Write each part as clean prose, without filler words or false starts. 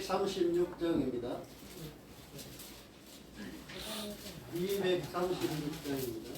236장입니다. 236장입니다.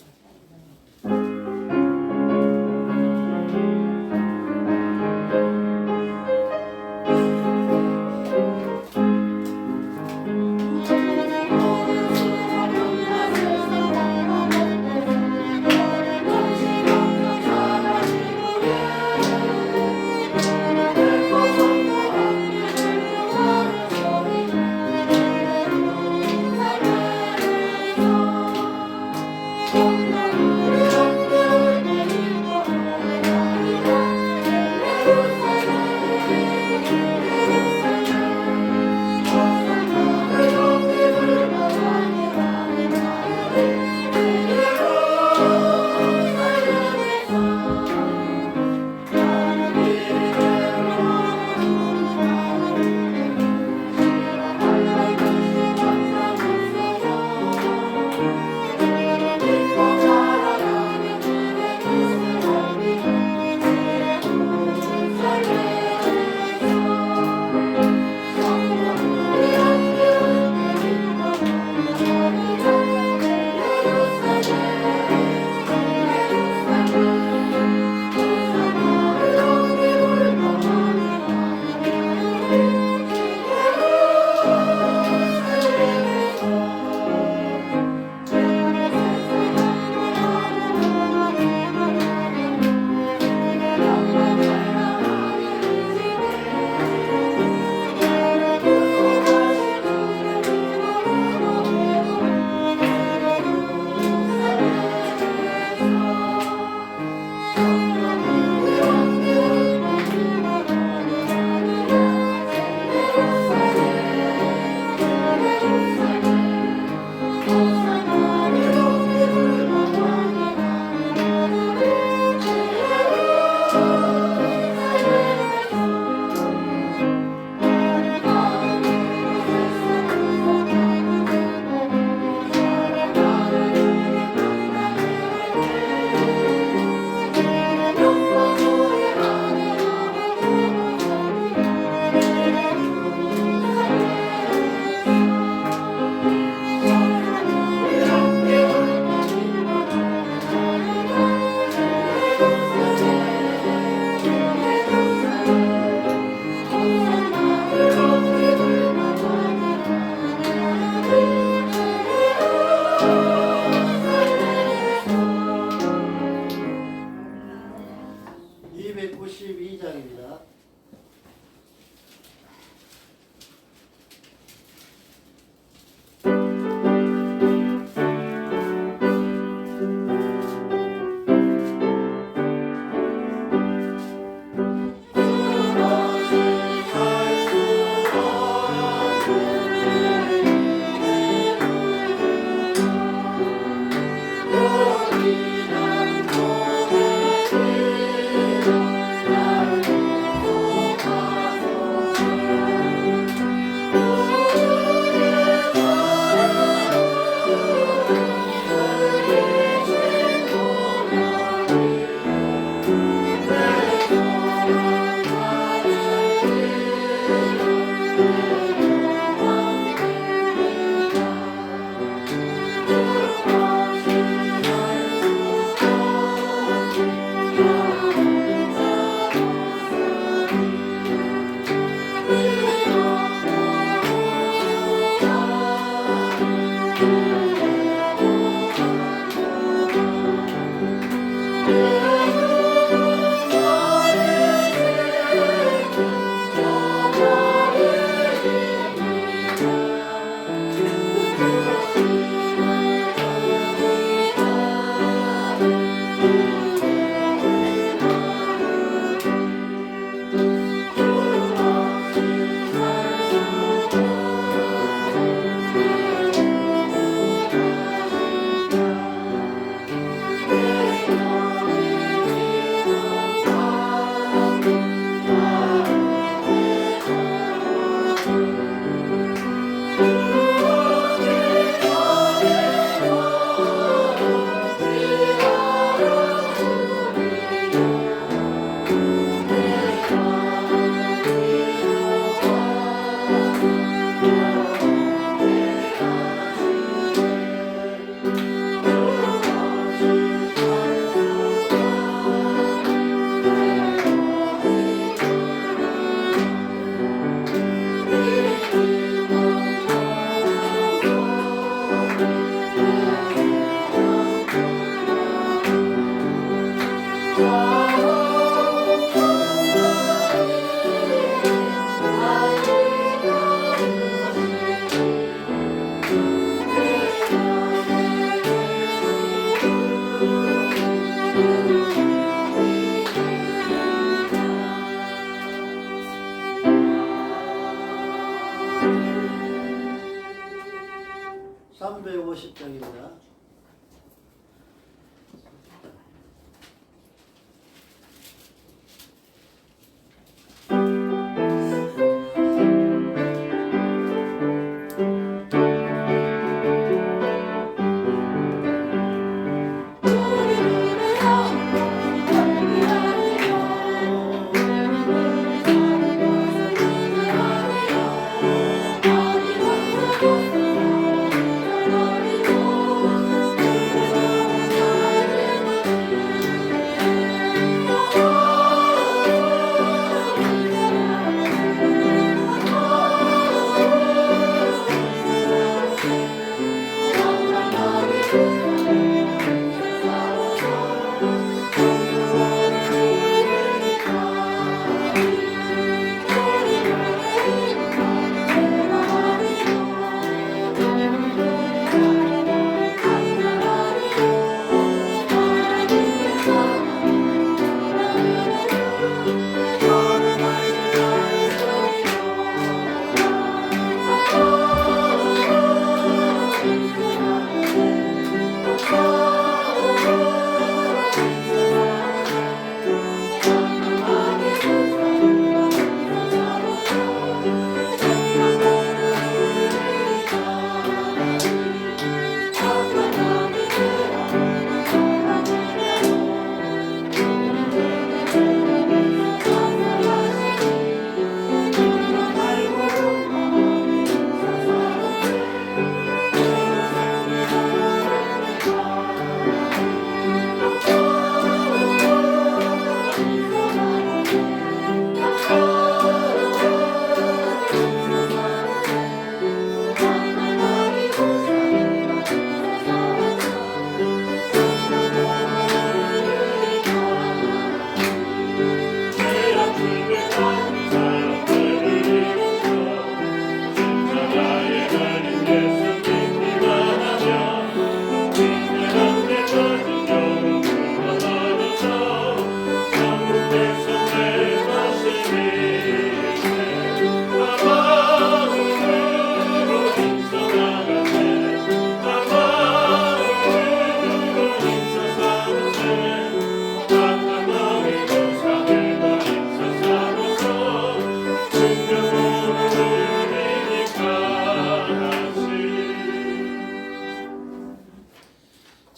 350장입니다.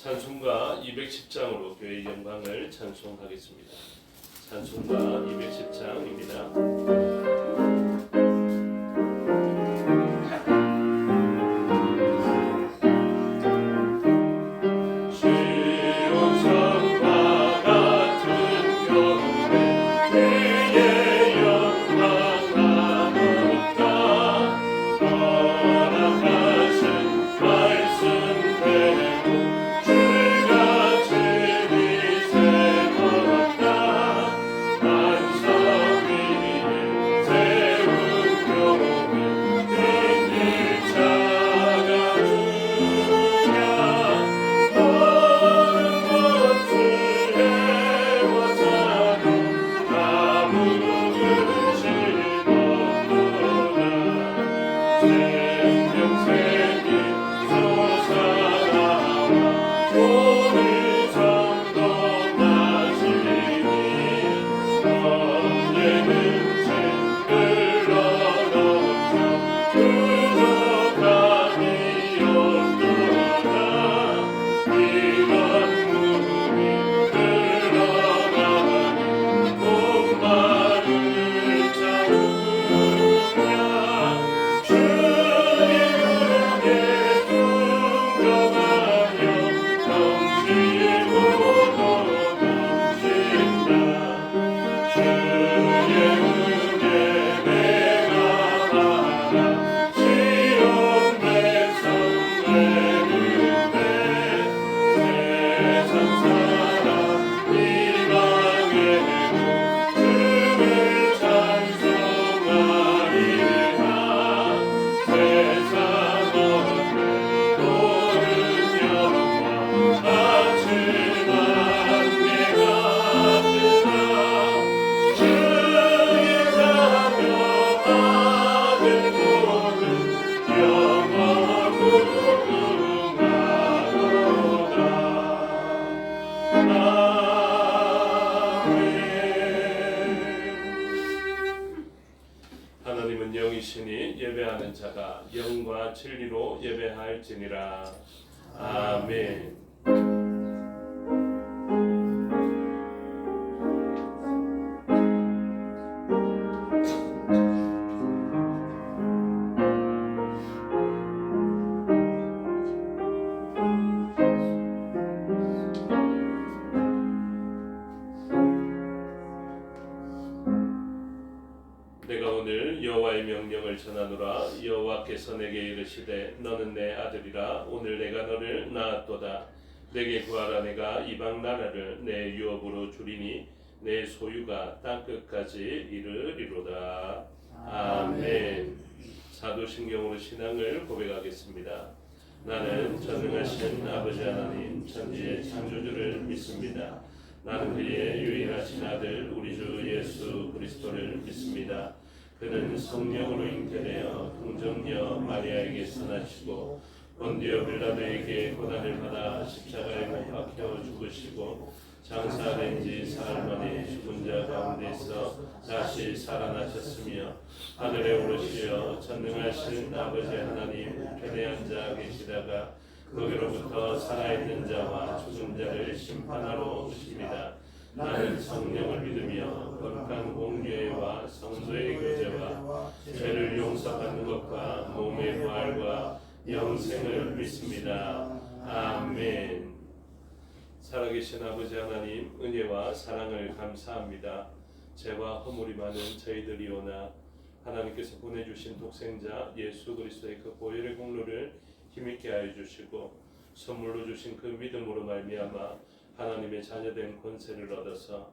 찬송가 210장으로 교회의 영광을 찬송하겠습니다. 찬송가 210장입니다. 세월 예배하는 자가 영과 진리로 예배할지니라. 아멘. 내가 오늘 여호와의 명령을 전하노라. 여호와께서 내게 이르시되 너는 내 아들이라. 오늘 내가 너를 낳았도다. 내게 구하라. 내가 이방 나라를 내 유업으로 주리니 내 소유가 땅 끝까지 이르리로다. 아멘. 사도신경으로 신앙을 고백하겠습니다. 나는 전능하신 아버지 하나님 천지의 창조주를 믿습니다. 나는 그의 유일하신 아들 우리 주 예수 그리스도를 믿습니다. 그는 성령으로 잉태되어 동정녀 마리아에게서 나시고 본디오 빌라도에게 고난을 받아 십자가에 못 박혀 죽으시고 장사된 지 사흘 만에 죽은 자 가운데서 다시 살아나셨으며 하늘에 오르시어 전능하신 아버지 하나님 편에 앉아 계시다가 거기로부터 살아있는 자와 죽은 자를 심판하러 오십니다. 나는 성령을 믿으며 거룩한 공예와 성도의 교제와 죄를 용서받는 것과 몸의 부활과 영생을 믿습니다. 아멘. 살아계신 아버지 하나님 은혜와 사랑을 감사합니다. 죄와 허물이 많은 저희들이오나 하나님께서 보내주신 독생자 예수 그리스도의 그 보혈의 공로를 힘있게 하여 주시고 선물로 주신 그 믿음으로 말미암아 하나님의 자녀된 권세를 얻어서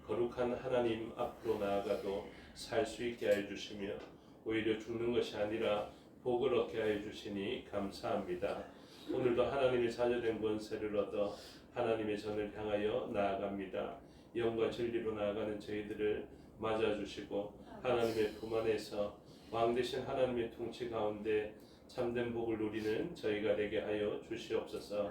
거룩한 하나님 앞으로 나아가도 살 수 있게 하여 주시며 오히려 죽는 것이 아니라 복을 얻게 하여 주시니 감사합니다. 오늘도 하나님의 자녀된 권세를 얻어 하나님의 전을 향하여 나아갑니다. 영과 진리로 나아가는 저희들을 맞아주시고 하나님의 품 안에서 왕 되신 하나님의 통치 가운데 참된 복을 누리는 저희가 되게 하여 주시옵소서.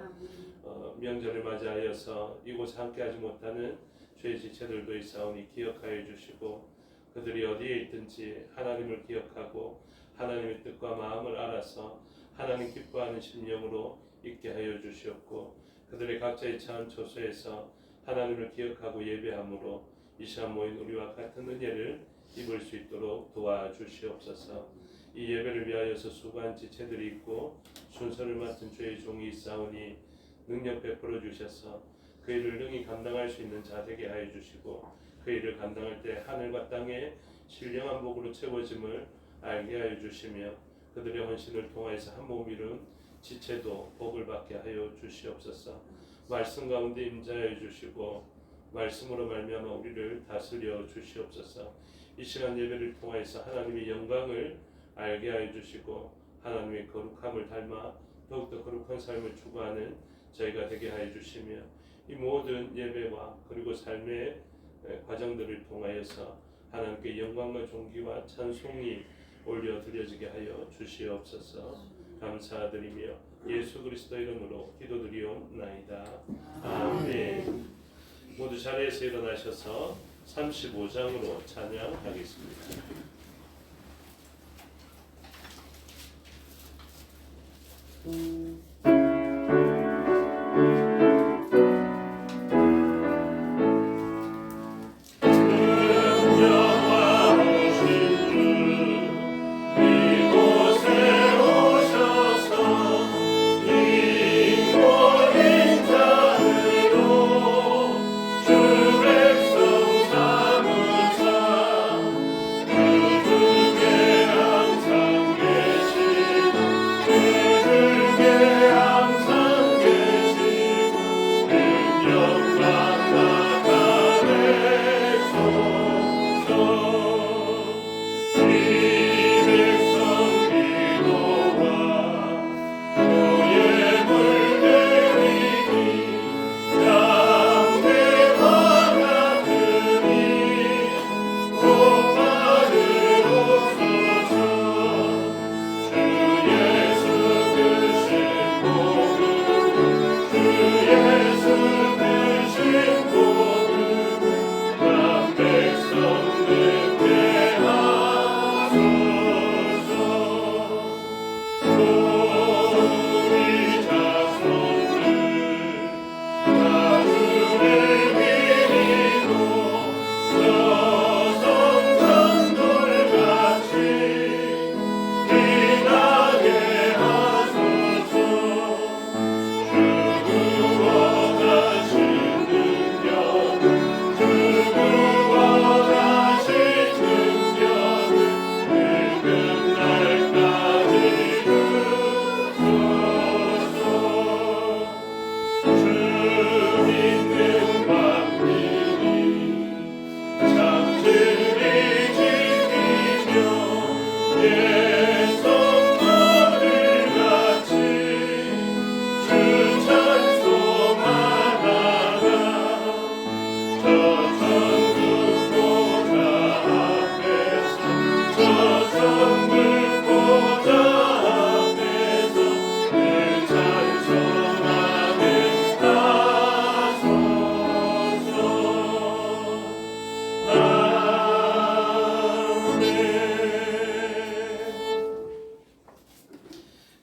명절을 맞이하여서 이곳에 함께하지 못하는 죄 지체들도 있사오니 기억하여 주시고 그들이 어디에 있든지 하나님을 기억하고 하나님의 뜻과 마음을 알아서 하나님 기뻐하는 심령으로 있게 하여 주시옵고 그들의 각자의 처한 처소에서 하나님을 기억하고 예배함으로 이 시간 모인 우리와 같은 은혜를 입을 수 있도록 도와주시옵소서. 이 예배를 위하여서 수고한 지체들이 있고 순서를 맡은 주의 종이 있사오니 능력 베풀어 주셔서 그 일을 능히 감당할 수 있는 자 되게 하여 주시고 그 일을 감당할 때 하늘과 땅에 신령한 복으로 채워짐을 알게 하여 주시며 그들의 헌신을 통하여서 한 몸 이룬 지체도 복을 받게 하여 주시옵소서. 말씀 가운데 임재하여 주시고 말씀으로 말미암아 우리를 다스려 주시옵소서. 이 시간 예배를 통하여서 하나님의 영광을 알게 하여 주시고 하나님의 거룩함을 닮아 더욱더 거룩한 삶을 추구하는 저희가 되게 하여 주시며 이 모든 예배와 그리고 삶의 과정들을 통하여서 하나님께 영광과 존귀와 찬송이 올려 드려지게 하여 주시옵소서. 감사드리며 예수 그리스도 이름으로 기도드리옵나이다. 아멘. 모두 자리에서 일어나셔서 35장으로 찬양하겠습니다. 그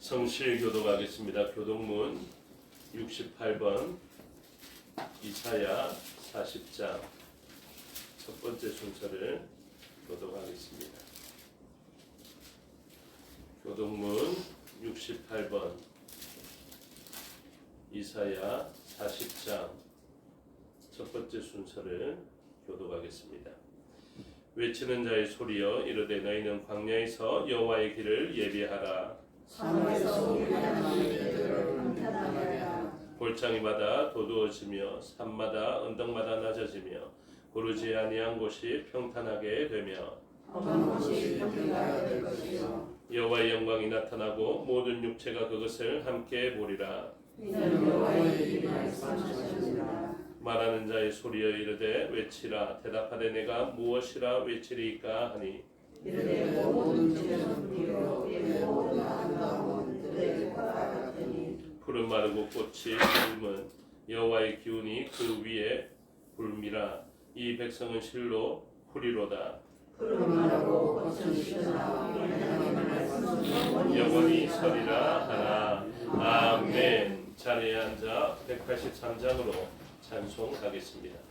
성실 교독하겠습니다. 교독문 68번 이사야 40장 첫 번째 순서를 교독하겠습니다. 교독문 68번 이사야 40장 첫 번째 순서를 교독하겠습니다. 외치는 자의 소리여 이르되 너희는 광야에서 여호와의 길을 예비하라. 산에서 우리 하나님의 길을 평탄하게 하라. 골짜기마다 도두어지며 산마다 언덕마다 낮아지며 고르지 아니한 곳이 평탄하게 되며 험한 곳이 평탄하게 될 것이요 여호와의 영광이 나타나고 모든 육체가 그것을 함께 보리라. 이는 여호와의 일이 말씀하시니라. 말하는 자의 소리여 이르되 외치라. 대답하되 내가 무엇이라 외치리이까 하니 이르되 모든 지혜는 비로 이 모든 아름다움은 그대의 같으니 푸른 마르고 꽃이 붉은 여호와의 기운이 그 위에 불미라. 이 백성은 실로 풀이로다. 푸른말하고 꽃은 시드나 하나님의 말씀은 영원히 서리라 하나. 아멘. 자리에 앉아 183장으로 찬송하겠습니다.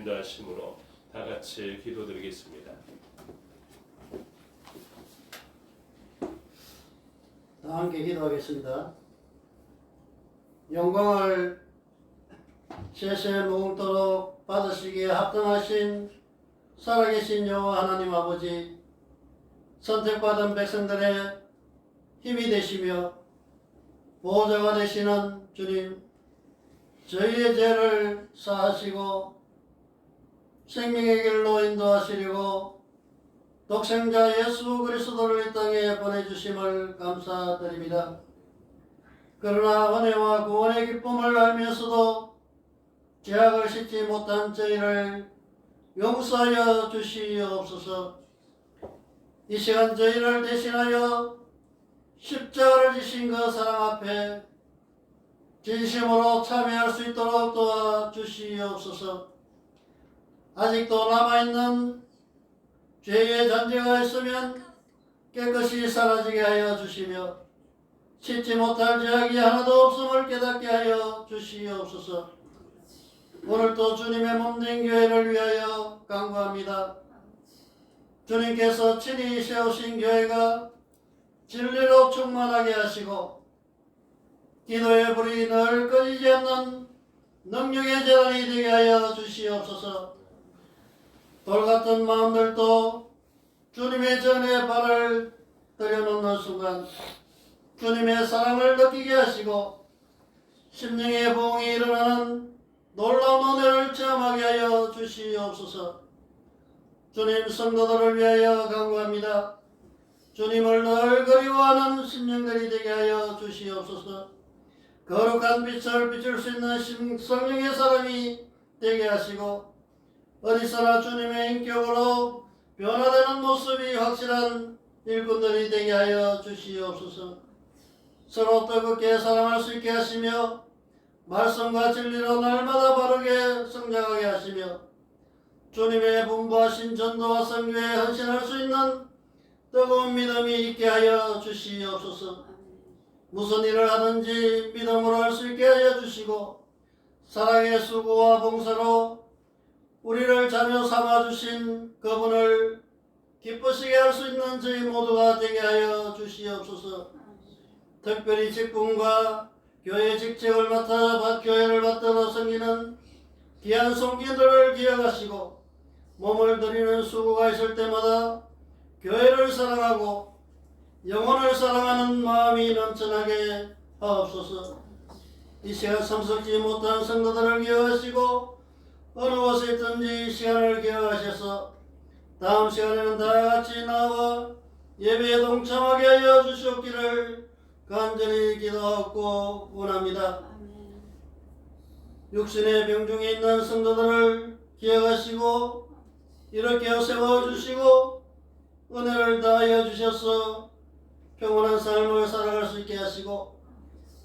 인도하심으로 다 같이 기도드리겠습니다. 다 함께 기도하겠습니다. 영광을 세세 무궁토록 받으시기에 합당하신 살아계신 여호와 하나님 아버지, 선택받은 백성들의 힘이 되시며 보호자가 되시는 주님, 저희의 죄를 사하시고 생명의 길로 인도하시려고 독생자 예수 그리스도를 이 땅에 보내주심을 감사드립니다. 그러나 은혜와 구원의 기쁨을 알면서도 죄악을 씻지 못한 저희를 용서하여 주시옵소서. 이 시간 저희를 대신하여 십자가를 지신 그 사랑 앞에 진심으로 참여할 수 있도록 도와주시옵소서. 아직도 남아있는 죄의 잔재가 있으면 깨끗이 사라지게 하여 주시며 씻지 못할 죄악이 하나도 없음을 깨닫게 하여 주시옵소서. 오늘도 주님의 몸된 교회를 위하여 간구합니다. 주님께서 친히 세우신 교회가 진리로 충만하게 하시고 기도의 불이 늘 꺼지지 않는 능력의 재단이 되게 하여 주시옵소서. 돌같은 마음들도 주님의 전에 발을 들여놓는 순간 주님의 사랑을 느끼게 하시고 심령의 부흥이 일어나는 놀라운 은혜를 체험하게 하여 주시옵소서. 주님 성도들을 위하여 간구합니다. 주님을 늘 그리워하는 심령들이 되게 하여 주시옵소서. 거룩한 빛을 비출 수 있는 성령의 사람이 되게 하시고 어디서나 주님의 인격으로 변화되는 모습이 확실한 일꾼들이 되게 하여 주시옵소서. 서로 뜨겁게 사랑할 수 있게 하시며 말씀과 진리로 날마다 바르게 성장하게 하시며 주님의 분부하신 전도와 선교에 헌신할 수 있는 뜨거운 믿음이 있게 하여 주시옵소서. 무슨 일을 하든지 믿음으로 할 수 있게 하여 주시고 사랑의 수고와 봉사로 우리를 자녀 삼아주신 그분을 기쁘시게 할 수 있는 저희 모두가 되게 하여 주시옵소서. 특별히 직분과 교회 직책을 맡아 교회를 받들어 섬기는 귀한 성기들을 기억하시고 몸을 들이는 수고가 있을 때마다 교회를 사랑하고 영혼을 사랑하는 마음이 넘쳐나게 하옵소서. 이 시간 참석지 못한 성도들을 기억하시고 어느 곳에 있든지 시간을 기억하셔서 다음 시간에는 다같이 나와 예배에 동참하게 하여 주시옵기를 간절히 기도하고 원합니다. 육신의 병중에 있는 성도들을 기억하시고 이렇게 세워주시고 은혜를 다하여 주셔서 평온한 삶을 살아갈 수 있게 하시고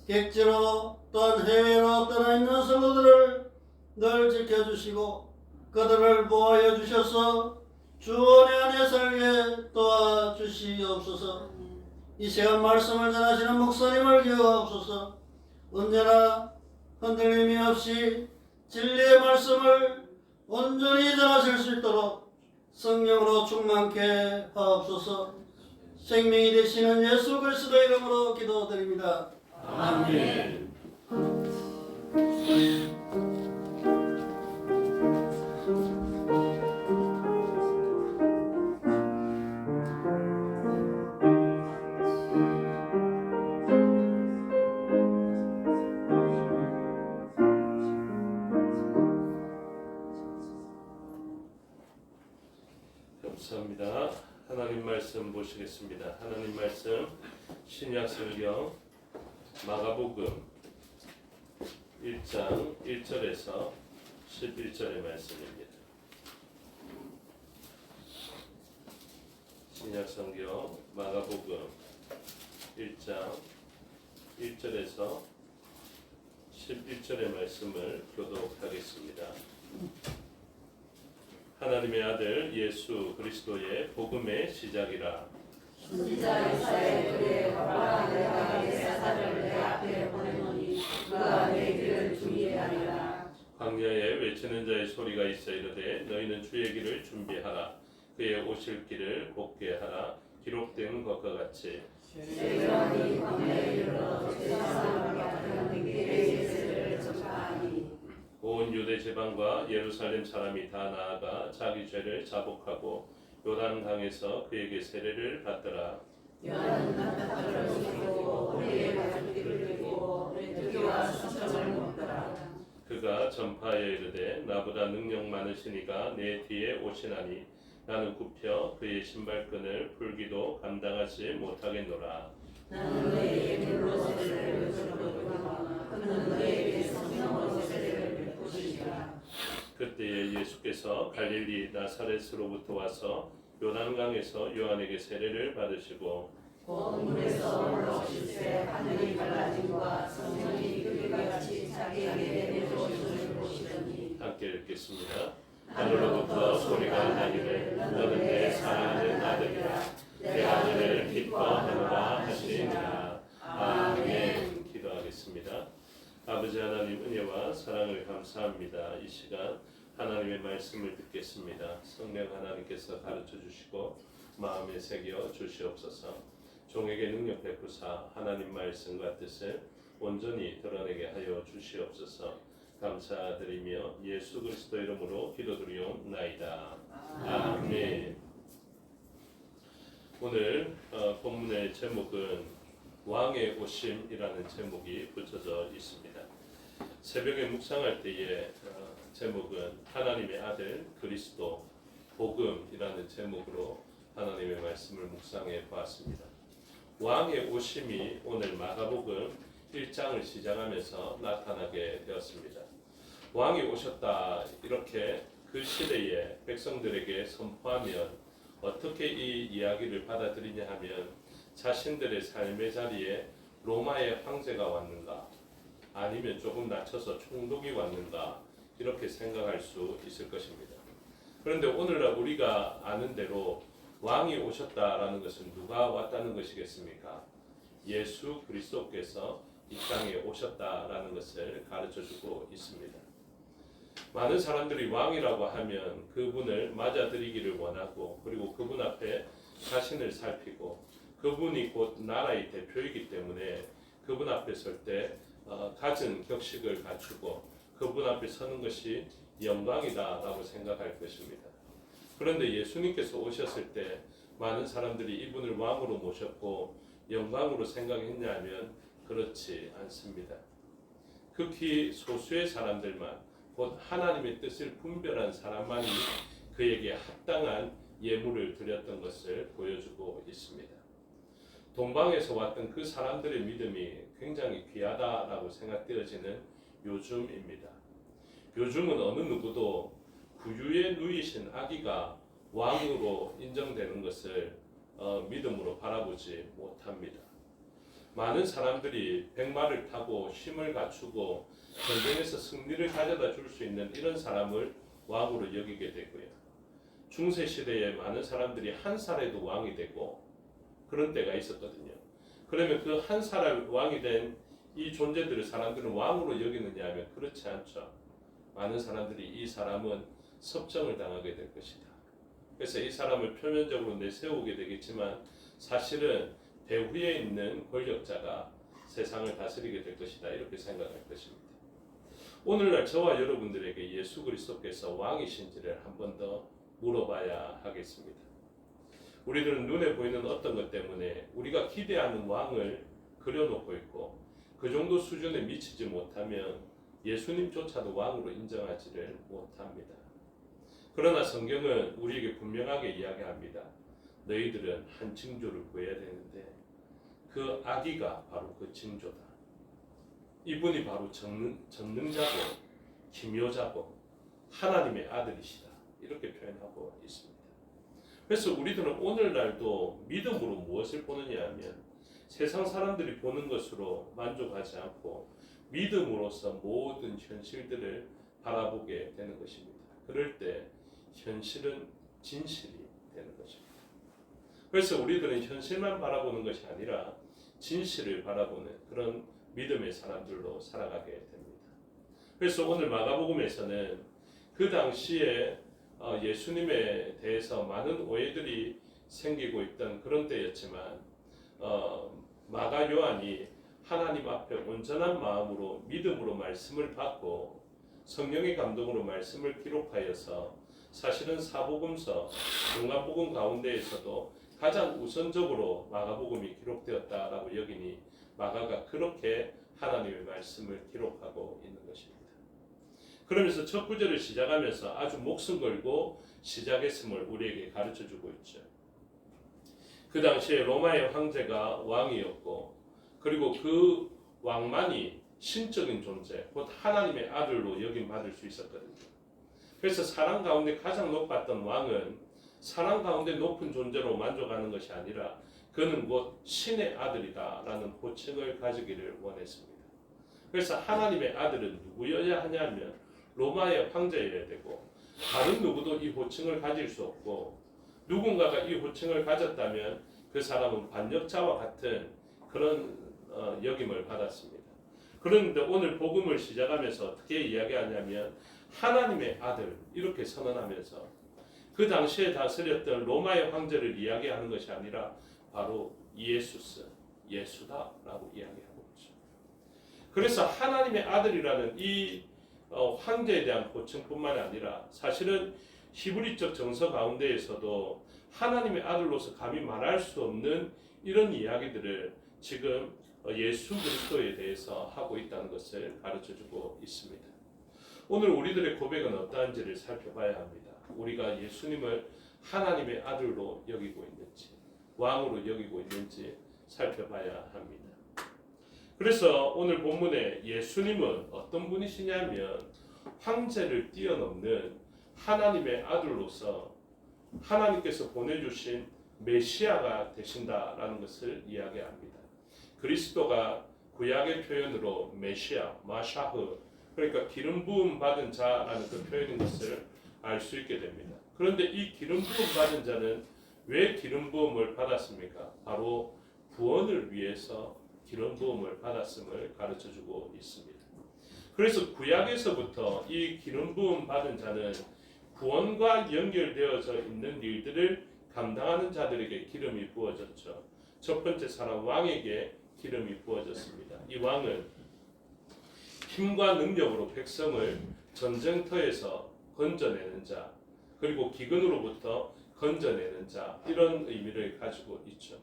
객지로 또한 해외로 떠나 있는 성도들을 늘 지켜주시고 그들을 보호하여 주셔서 주 은혜 안에 살게 도와주시옵소서. 이 시간 말씀을 전하시는 목사님을 기억하옵소서. 언제나 흔들림이 없이 진리의 말씀을 온전히 전하실 수 있도록 성령으로 충만케 하옵소서. 생명이 되시는 예수 그리스도의 이름으로 기도드립니다. 아멘. 감사합니다. 하나님 말씀 보시겠습니다. 하나님 말씀 신약 성경 마가복음 1장 1절에서 11절의 말씀입니다. 신약 성경 마가복음 1장 1절에서 11절의 말씀을 교독하겠습니다. 하나님의 아들 예수 그리스도의 복음의 시작이라. 선지자 이사야의 글에 아브라함의 사사를 내 앞에 보내노니 그가 내 길을 준비하리라. 광야에 외치는 자의 소리가 있어 이르되 너희는 주의 길을 준비하라. 그의 오실 길을 곱게 하라. 기록된 것과 같이 세관이 광야에 이르러 제사장을 맡은 길의 제사를 전파하니 온 유대 지방과 예루살렘 사람이 다 나아가 자기 죄를 자복하고 요단 강에서 그에게 세례를 받더라. 요한은 나타나를 지고 우리의 가족들을 들고 메뚜기와 수청을 먹더라. 그가 전파하여 이르되 나보다 능력 많으시니가 내 뒤에 오시나니 나는 굽혀 그의 신발끈을 풀기도 감당하지 못하겠노라. 나는 너희에게 물로 세례를 베풀었거니와 그는 너희에게 성령으로 세례를 베푸시리라. 그때에 예수께서 갈릴리 나사렛으로부터 와서 요단강에서 요한에게 세례를 받으시고 곧 물에서 올라오실 때 하늘이 갈라짐과 성령이 그에게 기도하겠습니다. 하늘로부터 소리가 나기를 너는 내 사랑하는 아들이라 내 아들을 기뻐하노라 하시니라. 아멘. 기도하겠습니다. 아버지 하나님 은혜와 사랑을 감사합니다. 이 시간 하나님의 말씀을 듣겠습니다. 성령 하나님께서 가르쳐 주시고 마음에 새겨 주시옵소서. 종에게 능력 베푸사 하나님 말씀과 뜻을 온전히 드러내게 하여 주시옵소서. 감사드리며 예수 그리스도 이름으로 기도드리옵나이다. 아멘. 오늘 본문의 제목은 왕의 오심이라는 제목이 붙여져 있습니다. 새벽에 묵상할 때의 제목은 하나님의 아들 그리스도 복음이라는 제목으로 하나님의 말씀을 묵상해 보았습니다. 왕의 오심이 오늘 마가복음 1장을 시작하면서 나타나게 되었습니다. 왕이 오셨다 이렇게 그 시대의 백성들에게 선포하면 어떻게 이 이야기를 받아들이냐 하면 자신들의 삶의 자리에 로마의 황제가 왔는가 아니면 조금 낮춰서 총독이 왔는가 이렇게 생각할 수 있을 것입니다. 그런데 오늘날 우리가 아는 대로 왕이 오셨다라는 것은 누가 왔다는 것이겠습니까? 예수 그리스도께서 이 땅에 오셨다라는 것을 가르쳐주고 있습니다. 많은 사람들이 왕이라고 하면 그분을 맞아들이기를 원하고 그리고 그분 앞에 자신을 살피고 그분이 곧 나라의 대표이기 때문에 그분 앞에 설 때 갖은 격식을 갖추고 그분 앞에 서는 것이 영광이다라고 생각할 것입니다. 그런데 예수님께서 오셨을 때 많은 사람들이 이분을 왕으로 모셨고 영광으로 생각했냐면 그렇지 않습니다. 극히 소수의 사람들만 곧 하나님의 뜻을 분별한 사람만이 그에게 합당한 예물을 드렸던 것을 보여주고 있습니다. 동방에서 왔던 그 사람들의 믿음이 굉장히 귀하다라고 생각되어지는 요즘입니다. 요즘은 어느 누구도 구유에 누이신 아기가 왕으로 인정되는 것을 믿음으로 바라보지 못합니다. 많은 사람들이 백마를 타고 힘을 갖추고 전쟁에서 승리를 가져다 줄 수 있는 이런 사람을 왕으로 여기게 되고요. 중세 시대에 많은 사람들이 한 살에도 왕이 되고 그런 때가 있었거든요. 그러면 그 한 살 왕이 된 이 존재들을 사람들은 왕으로 여기느냐 하면 그렇지 않죠. 많은 사람들이 이 사람은 섭정을 당하게 될 것이다. 그래서 이 사람을 표면적으로 내세우게 되겠지만 사실은 대후에 있는 권력자가 세상을 다스리게 될 것이다. 이렇게 생각할 것입니다. 오늘날 저와 여러분들에게 예수 그리스도께서 왕이신지를 한 번 더 물어봐야 하겠습니다. 우리들은 눈에 보이는 어떤 것 때문에 우리가 기대하는 왕을 그려놓고 있고 그 정도 수준에 미치지 못하면 예수님조차도 왕으로 인정하지를 못합니다. 그러나 성경은 우리에게 분명하게 이야기합니다. 너희들은 한 징조를 구해야 되는데 그 아기가 바로 그 징조다. 이분이 바로 전능자고 기묘자고 하나님의 아들이시다. 이렇게 표현하고 있습니다. 그래서 우리들은 오늘날도 믿음으로 무엇을 보느냐 하면 세상 사람들이 보는 것으로 만족하지 않고 믿음으로써 모든 현실들을 바라보게 되는 것입니다. 그럴 때 현실은 진실이 되는 것입니다. 그래서 우리들은 현실만 바라보는 것이 아니라 진실을 바라보는 그런 믿음의 사람들로 살아가게 됩니다. 그래서 오늘 마가복음에서는 그 당시에 예수님에 대해서 많은 오해들이 생기고 있던 그런 때였지만 마가 요한이 하나님 앞에 온전한 마음으로 믿음으로 말씀을 받고 성령의 감동으로 말씀을 기록하여서 사실은 사복음서, 요한복음 가운데에서도 가장 우선적으로 마가복음이 기록되었다라고 여기니 마가가 그렇게 하나님의 말씀을 기록하고 있는 것입니다. 그러면서 첫 구절을 시작하면서 아주 목숨 걸고 시작했음을 우리에게 가르쳐주고 있죠. 그 당시에 로마의 황제가 왕이었고 그리고 그 왕만이 신적인 존재, 곧 하나님의 아들로 여김받을 수 있었거든요. 그래서 사람 가운데 가장 높았던 왕은 사람 가운데 높은 존재로 만족하는 것이 아니라 그는 곧 신의 아들이다라는 호칭을 가지기를 원했습니다. 그래서 하나님의 아들은 누구여야 하냐면 로마의 황제여야 되고 다른 누구도 이 호칭을 가질 수 없고 누군가가 이 호칭을 가졌다면 그 사람은 반역자와 같은 그런 역임을 받았습니다. 그런데 오늘 복음을 시작하면서 어떻게 이야기하냐면 하나님의 아들 이렇게 선언하면서 그 당시에 다스렸던 로마의 황제를 이야기하는 것이 아니라 바로 예수스, 예수다라고 이야기하고 있죠. 그래서 하나님의 아들이라는 이 황제에 대한 호칭뿐만 아니라 사실은 히브리적 정서 가운데에서도 하나님의 아들로서 감히 말할 수 없는 이런 이야기들을 지금 예수 그리스도에 대해서 하고 있다는 것을 가르쳐주고 있습니다. 오늘 우리들의 고백은 어떠한지를 살펴봐야 합니다. 우리가 예수님을 하나님의 아들로 여기고 있는지 왕으로 여기고 있는지 살펴봐야 합니다. 그래서 오늘 본문에 예수님은 어떤 분이시냐면 황제를 뛰어넘는 하나님의 아들로서 하나님께서 보내주신 메시아가 되신다라는 것을 이야기합니다. 그리스도가 구약의 표현으로 메시아, 마샤흐, 그러니까 기름 부음 받은 자라는 그 표현인 것을 알 수 있게 됩니다. 그런데 이 기름 부음 받은 자는 왜 기름 부음을 받았습니까? 바로 구원을 위해서 기름 부음을 받았음을 가르쳐주고 있습니다. 그래서 구약에서부터 이 기름 부음 받은 자는 구원과 연결되어져 있는 일들을 감당하는 자들에게 기름이 부어졌죠. 첫 번째 사람 왕에게 기름이 부어졌습니다. 이 왕은 힘과 능력으로 백성을 전쟁터에서 건져내는 자, 그리고 기근으로부터 건져내는 자, 이런 의미를 가지고 있죠.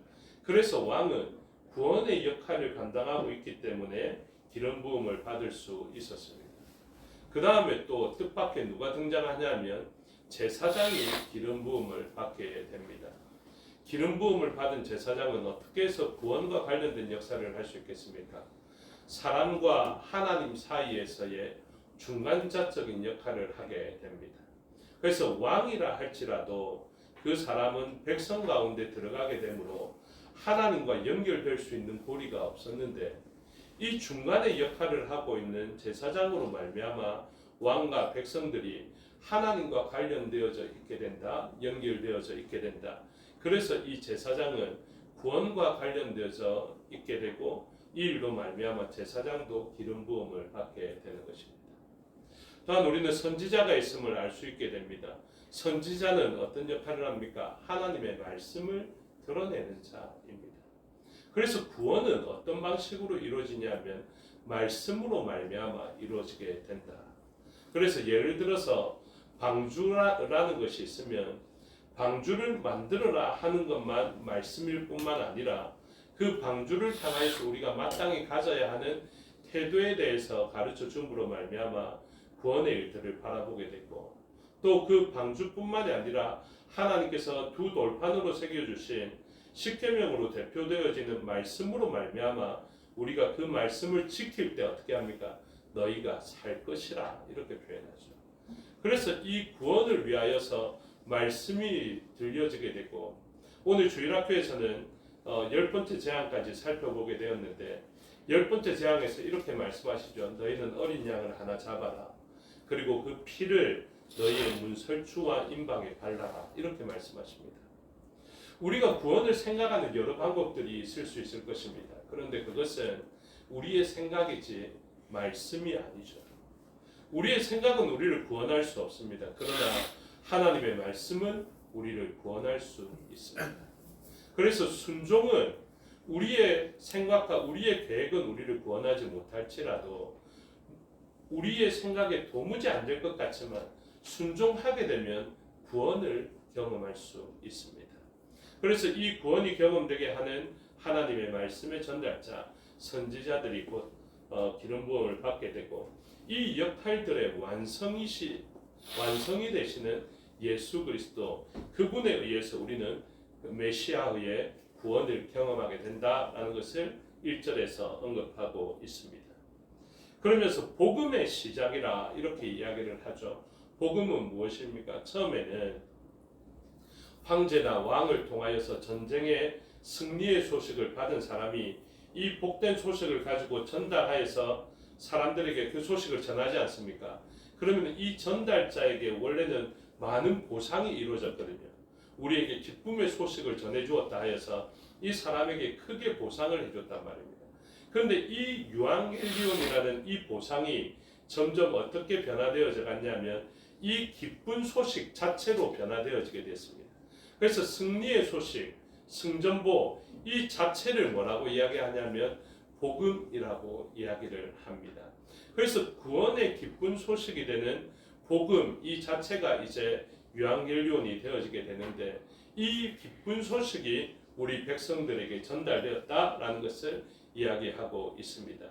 그래서 왕은 구원의 역할을 감당하고 있기 때문에 기름 부음을 받을 수 있었습니다. 그 다음에 또 뜻밖의 누가 등장하냐면 제사장이 기름 부음을 받게 됩니다. 기름 부음을 받은 제사장은 어떻게 해서 구원과 관련된 역사를 할 수 있겠습니까? 사람과 하나님 사이에서의 중간자적인 역할을 하게 됩니다. 그래서 왕이라 할지라도 그 사람은 백성 가운데 들어가게 되므로 하나님과 연결될 수 있는 고리가 없었는데 이 중간의 역할을 하고 있는 제사장으로 말미암아 왕과 백성들이 하나님과 관련되어져 있게 된다, 연결되어져 있게 된다. 그래서 이 제사장은 구원과 관련되어져 있게 되고 이 일로 말미암아 제사장도 기름 부음을 받게 되는 것입니다. 또한 우리는 선지자가 있음을 알 수 있게 됩니다. 선지자는 어떤 역할을 합니까? 하나님의 말씀을 드러내는 자입니다. 그래서 구원은 어떤 방식으로 이루어지냐면 말씀으로 말미암아 이루어지게 된다. 그래서 예를 들어서 방주라는 것이 있으면 방주를 만들어라 하는 것만 말씀일 뿐만 아니라 그 방주를 향하여서 우리가 마땅히 가져야 하는 태도에 대해서 가르쳐 줌으로 말미암아 구원의 일들을 바라보게 됐고 또 그 방주뿐만이 아니라 하나님께서 두 돌판으로 새겨주신 십계명으로 대표되어지는 말씀으로 말미암아 우리가 그 말씀을 지킬 때 어떻게 합니까? 너희가 살 것이라 이렇게 표현하죠. 그래서 이 구원을 위하여서 말씀이 들려지게 되고 오늘 주일학교에서는 10번째 재앙까지 살펴보게 되었는데 10번째 재앙에서 이렇게 말씀하시죠. 너희는 어린 양을 하나 잡아라. 그리고 그 피를 너희의 문설주와 임방에 발라라. 이렇게 말씀하십니다. 우리가 구원을 생각하는 여러 방법들이 있을 수 있을 것입니다. 그런데 그것은 우리의 생각이지 말씀이 아니죠. 우리의 생각은 우리를 구원할 수 없습니다. 그러나 하나님의 말씀은 우리를 구원할 수 있습니다. 그래서 순종은 우리의 생각과 우리의 계획은 우리를 구원하지 못할지라도 우리의 생각에 도무지 안 될 것 같지만 순종하게 되면 구원을 경험할 수 있습니다. 그래서 이 구원이 경험되게 하는 하나님의 말씀의 전달자 선지자들이 곧 기름 부음을 받게 되고 이 역할들의 완성이 되시는 예수 그리스도 그분에 의해서 우리는 메시아의 구원을 경험하게 된다라는 것을 1절에서 언급하고 있습니다. 그러면서 복음의 시작이라 이렇게 이야기를 하죠. 복음은 무엇입니까? 처음에는 황제나 왕을 통하여서 전쟁의 승리의 소식을 받은 사람이 이 복된 소식을 가지고 전달하여서 사람들에게 그 소식을 전하지 않습니까? 그러면 이 전달자에게 원래는 많은 보상이 이루어졌거든요. 우리에게 기쁨의 소식을 전해주었다 하여서 이 사람에게 크게 보상을 해줬단 말입니다. 그런데 이 유앙헬리온이라는 이 보상이 점점 어떻게 변화되어져 갔냐면 이 기쁜 소식 자체로 변화되어지게 됐습니다. 그래서 승리의 소식, 승전보 이 자체를 뭐라고 이야기하냐면 복음이라고 이야기를 합니다. 그래서 구원의 기쁜 소식이 되는 복음 이 자체가 이제 유앙헬리온이 되어지게 되는데 이 기쁜 소식이 우리 백성들에게 전달되었다라는 것을 이야기하고 있습니다.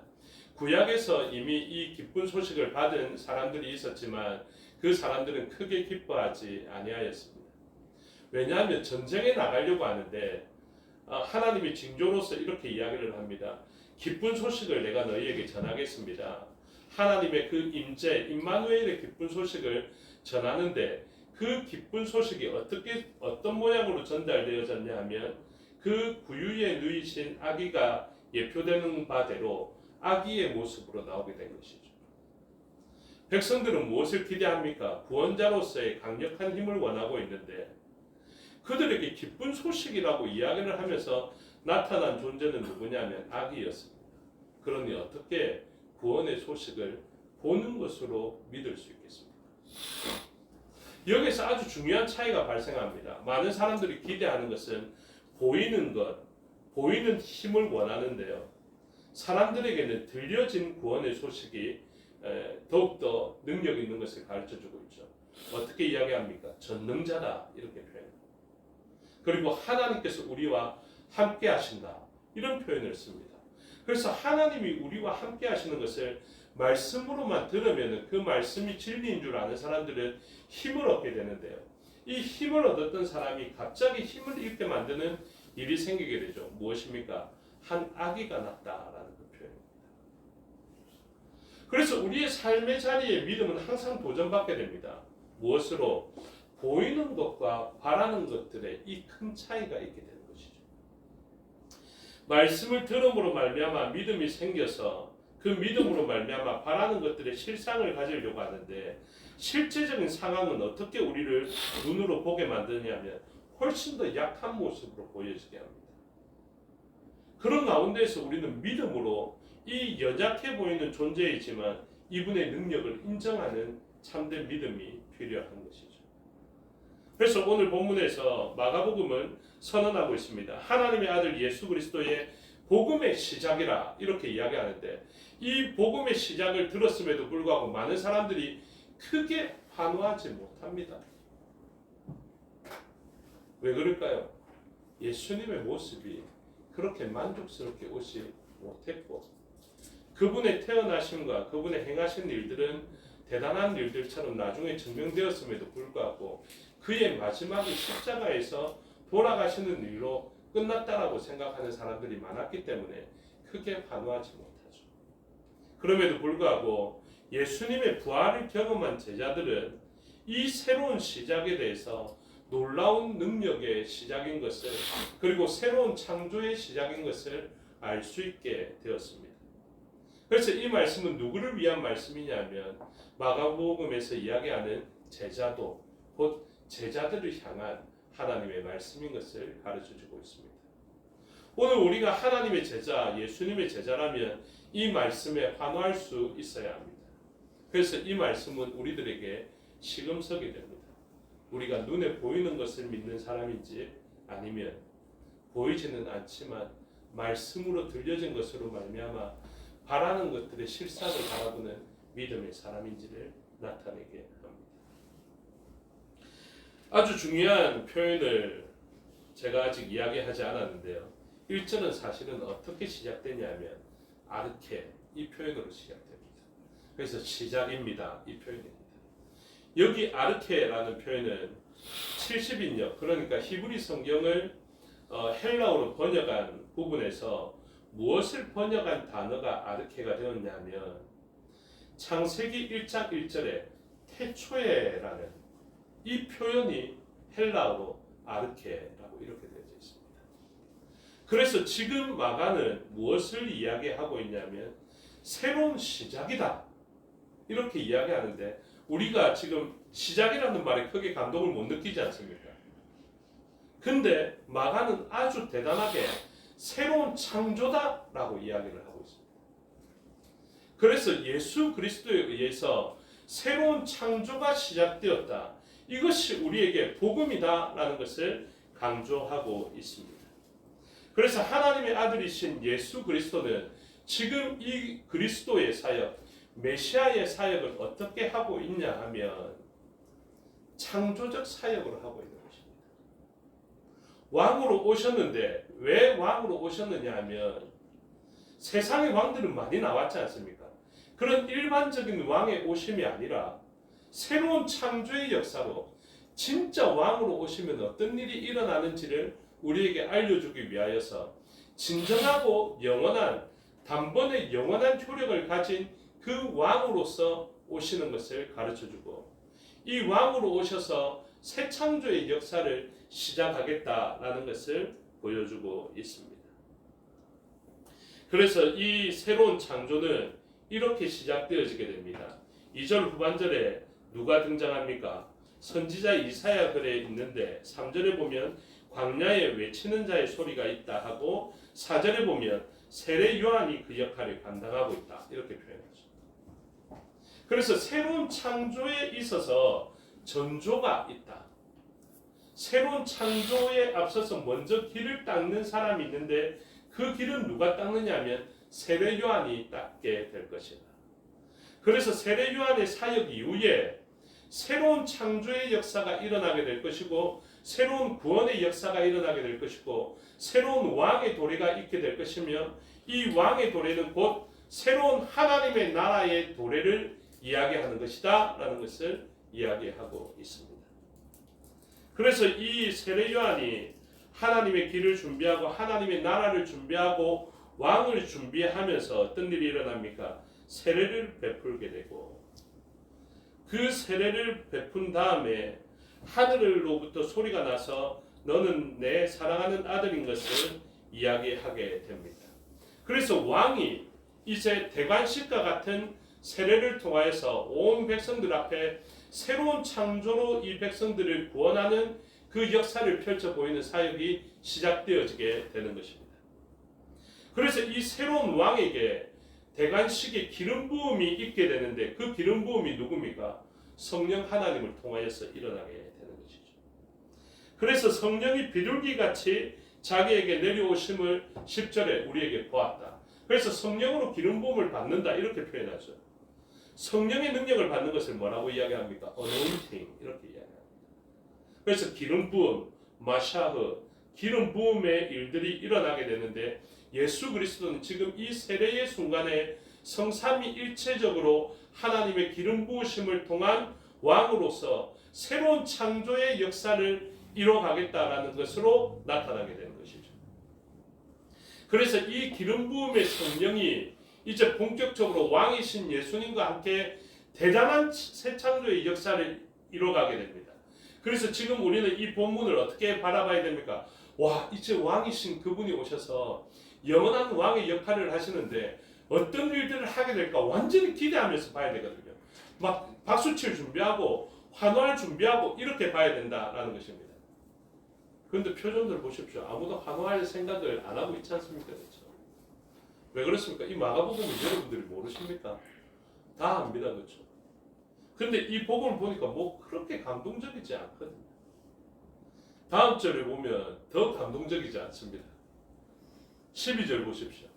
구약에서 이미 이 기쁜 소식을 받은 사람들이 있었지만 그 사람들은 크게 기뻐하지 아니하였습니다. 왜냐하면 전쟁에 나가려고 하는데 하나님의 징조로서 이렇게 이야기를 합니다. 기쁜 소식을 내가 너희에게 전하겠습니다. 하나님의 그 임재, 임마누엘의 기쁜 소식을 전하는데 그 기쁜 소식이 어떤 모양으로 전달되어졌냐 하면 그 구유에 누이신 아기가 예표되는 바대로 아기의 모습으로 나오게 된 것이죠. 백성들은 무엇을 기대합니까? 구원자로서의 강력한 힘을 원하고 있는데 그들에게 기쁜 소식이라고 이야기를 하면서 나타난 존재는 누구냐면 아기였습니다. 그러니 어떻게 구원의 소식을 보는 것으로 믿을 수 있겠습니까? 여기서 아주 중요한 차이가 발생합니다. 많은 사람들이 기대하는 것은 보이는 것, 보이는 힘을 원하는데요. 사람들에게는 들려진 구원의 소식이 더욱더 능력 있는 것을 가르쳐주고 있죠. 어떻게 이야기합니까? 전능자다 이렇게 표현합니다. 그리고 하나님께서 우리와 함께 하신다 이런 표현을 씁니다. 그래서 하나님이 우리와 함께 하시는 것을 말씀으로만 들으면 그 말씀이 진리인 줄 아는 사람들은 힘을 얻게 되는데요. 이 힘을 얻었던 사람이 갑자기 힘을 잃게 만드는 일이 생기게 되죠. 무엇입니까? 한 아기가 났다라는 그 표현입니다. 그래서 우리의 삶의 자리에 믿음은 항상 도전받게 됩니다. 무엇으로? 보이는 것과 바라는 것들의 이 큰 차이가 있게 되는 것이죠. 말씀을 들음으로 말미암아 믿음이 생겨서 그 믿음으로 말미암아 바라는 것들의 실상을 가지려고 하는데 실제적인 상황은 어떻게 우리를 눈으로 보게 만드냐면 훨씬 더 약한 모습으로 보여지게 합니다. 그런 가운데에서 우리는 믿음으로 이 연약해 보이는 존재이지만 이분의 능력을 인정하는 참된 믿음이 필요한 것이죠. 그래서 오늘 본문에서 마가복음은 선언하고 있습니다. 하나님의 아들 예수 그리스도의 복음의 시작이라 이렇게 이야기하는데 이 복음의 시작을 들었음에도 불구하고 많은 사람들이 크게 환호하지 못합니다. 왜 그럴까요? 예수님의 모습이 그렇게 만족스럽게 오지 못했고 그분의 태어나심과 그분의 행하신 일들은 대단한 일들처럼 나중에 증명되었음에도 불구하고 그의 마지막이 십자가에서 돌아가시는 일로 끝났다라고 생각하는 사람들이 많았기 때문에 크게 환호하지 못하죠. 그럼에도 불구하고 예수님의 부활을 경험한 제자들은 이 새로운 시작에 대해서 놀라운 능력의 시작인 것을 그리고 새로운 창조의 시작인 것을 알 수 있게 되었습니다. 그래서 이 말씀은 누구를 위한 말씀이냐면 마가복음에서 이야기하는 제자도 곧 제자들을 향한 하나님의 말씀인 것을 가르쳐주고 있습니다. 오늘 우리가 하나님의 제자, 예수님의 제자라면 이 말씀에 환호할 수 있어야 합니다. 그래서 이 말씀은 우리들에게 시금석이 됩니다. 우리가 눈에 보이는 것을 믿는 사람인지 아니면 보이지는 않지만 말씀으로 들려진 것으로 말미암아 바라는 것들의 실상을 바라보는 믿음의 사람인지를 나타내게 합니다. 아주 중요한 표현을 제가 아직 이야기하지 않았는데요. 1절은 사실은 어떻게 시작되냐면 아르케 이 표현으로 시작됩니다. 그래서 시작입니다. 이 표현입니다. 여기 아르케라는 표현은 70인역 그러니까 히브리 성경을 헬라어로 번역한 부분에서 무엇을 번역한 단어가 아르케가 되었냐면 창세기 1장 1절에 태초에라는 이 표현이 헬라어로 아르케라고 이렇게 되어져 있습니다. 그래서 지금 마가는 무엇을 이야기하고 있냐면 새로운 시작이다 이렇게 이야기하는데 우리가 지금 시작이라는 말에 크게 감동을 못 느끼지 않습니까? 근데 마가는 아주 대단하게 새로운 창조다라고 이야기를 하고 있습니다. 그래서 예수 그리스도에 의해서 새로운 창조가 시작되었다. 이것이 우리에게 복음이다라는 것을 강조하고 있습니다. 그래서 하나님의 아들이신 예수 그리스도는 지금 이 그리스도의 사역, 메시아의 사역을 어떻게 하고 있냐 하면 창조적 사역으로 하고 있는 것입니다. 왕으로 오셨는데 왜 왕으로 오셨느냐 하면 세상의 왕들은 많이 나왔지 않습니까? 그런 일반적인 왕의 오심이 아니라 새로운 창조의 역사로 진짜 왕으로 오시면 어떤 일이 일어나는지를 우리에게 알려주기 위하여서 진정하고 영원한 단번에 영원한 효력을 가진 그 왕으로서 오시는 것을 가르쳐주고 이 왕으로 오셔서 새 창조의 역사를 시작하겠다라는 것을 보여주고 있습니다. 그래서 이 새로운 창조는 이렇게 시작되어지게 됩니다. 2절 후반절에 누가 등장합니까? 선지자 이사야 글에 있는데 3절에 보면 광야에 외치는 자의 소리가 있다 하고 4절에 보면 세례 요한이 그 역할을 감당하고 있다 이렇게 표현하죠. 그래서 새로운 창조에 있어서 전조가 있다. 새로운 창조에 앞서서 먼저 길을 닦는 사람이 있는데 그 길은 누가 닦느냐 하면 세례 요한이 닦게 될 것이다. 그래서 세례 요한의 사역 이후에 새로운 창조의 역사가 일어나게 될 것이고 새로운 구원의 역사가 일어나게 될 것이고 새로운 왕의 도래가 있게 될 것이며 이 왕의 도래는 곧 새로운 하나님의 나라의 도래를 이야기하는 것이다 라는 것을 이야기하고 있습니다. 그래서 이 세례 요한이 하나님의 길을 준비하고 하나님의 나라를 준비하고 왕을 준비하면서 어떤 일이 일어납니까? 세례를 베풀게 되고 그 세례를 베푼 다음에 하늘로부터 소리가 나서 너는 내 사랑하는 아들인 것을 이야기하게 됩니다. 그래서 왕이 이제 대관식과 같은 세례를 통하여서 온 백성들 앞에 새로운 창조로 이 백성들을 구원하는 그 역사를 펼쳐 보이는 사역이 시작되어지게 되는 것입니다. 그래서 이 새로운 왕에게 대관식의 기름 부음이 있게 되는데 그 기름 부음이 누굽니까? 성령 하나님을 통하여서 일어나게 되는 것이죠. 그래서 성령이 비둘기같이 자기에게 내려오심을 10절에 우리에게 보았다. 그래서 성령으로 기름 부음을 받는다 이렇게 표현하죠. 성령의 능력을 받는 것을 뭐라고 이야기합니까? anointing 이렇게 이야기합니다. 그래서 기름 부음, 마샤흐, 기름 부음의 일들이 일어나게 되는데 예수 그리스도는 지금 이 세례의 순간에 성삼위 일체적으로 하나님의 기름 부으심을 통한 왕으로서 새로운 창조의 역사를 이뤄가겠다라는 것으로 나타나게 되는 것이죠. 그래서 이 기름 부음의 성령이 이제 본격적으로 왕이신 예수님과 함께 대단한 새 창조의 역사를 이뤄가게 됩니다. 그래서 지금 우리는 이 본문을 어떻게 바라봐야 됩니까? 와, 이제 왕이신 그분이 오셔서 영원한 왕의 역할을 하시는데 어떤 일들을 하게 될까 완전히 기대하면서 봐야 되거든요. 막 박수칠 준비하고 환호할 준비하고 이렇게 봐야 된다라는 것입니다. 그런데 표정들 보십시오. 아무도 환호할 생각을 안 하고 있지 않습니까? 그렇죠? 왜 그렇습니까? 이 마가복음을 여러분들이 모르십니까? 다 압니다. 그렇죠? 근데 이 복음을 보니까 뭐 그렇게 감동적이지 않거든요. 다음 절에 보면 더 감동적이지 않습니다. 12절 보십시오.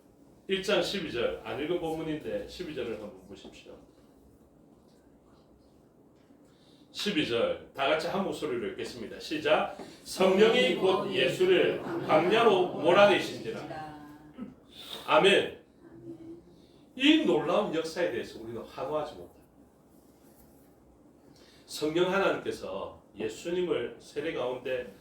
1장 12절 안 읽은 본문인데 12절을 한번 보십시오. 12절 다 같이 한 목소리로 읽겠습니다. 시작. 성령이 곧 예수를 광야로 몰아내신지라. 아멘. 이 놀라운 역사에 대해서 우리는 환호하지 못합니다. 성령 하나님께서 예수님을 세례 가운데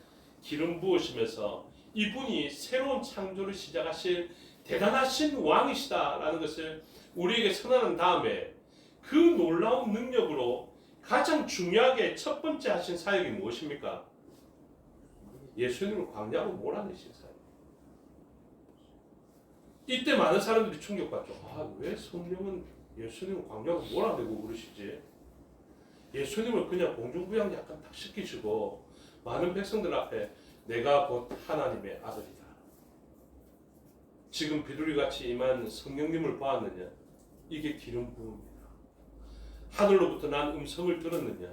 기름 부으시면서 이분이 새로운 창조를 시작하실 대단하신 왕이시다라는 것을 우리에게 선언한 다음에 그 놀라운 능력으로 가장 중요하게 첫 번째 하신 사역이 무엇입니까? 예수님을 광야로 몰아내신 사역. 이때 많은 사람들이 충격받죠. 아, 왜 성령은 예수님을 광야로 몰아내고 그러시지? 예수님을 그냥 공중부양 약간 딱 시키시고 많은 백성들 앞에 내가 곧 하나님의 아들이다. 지금 비둘기같이 임한 성령님을 보았느냐? 이게 기름 부음이다. 하늘로부터 난 음성을 들었느냐?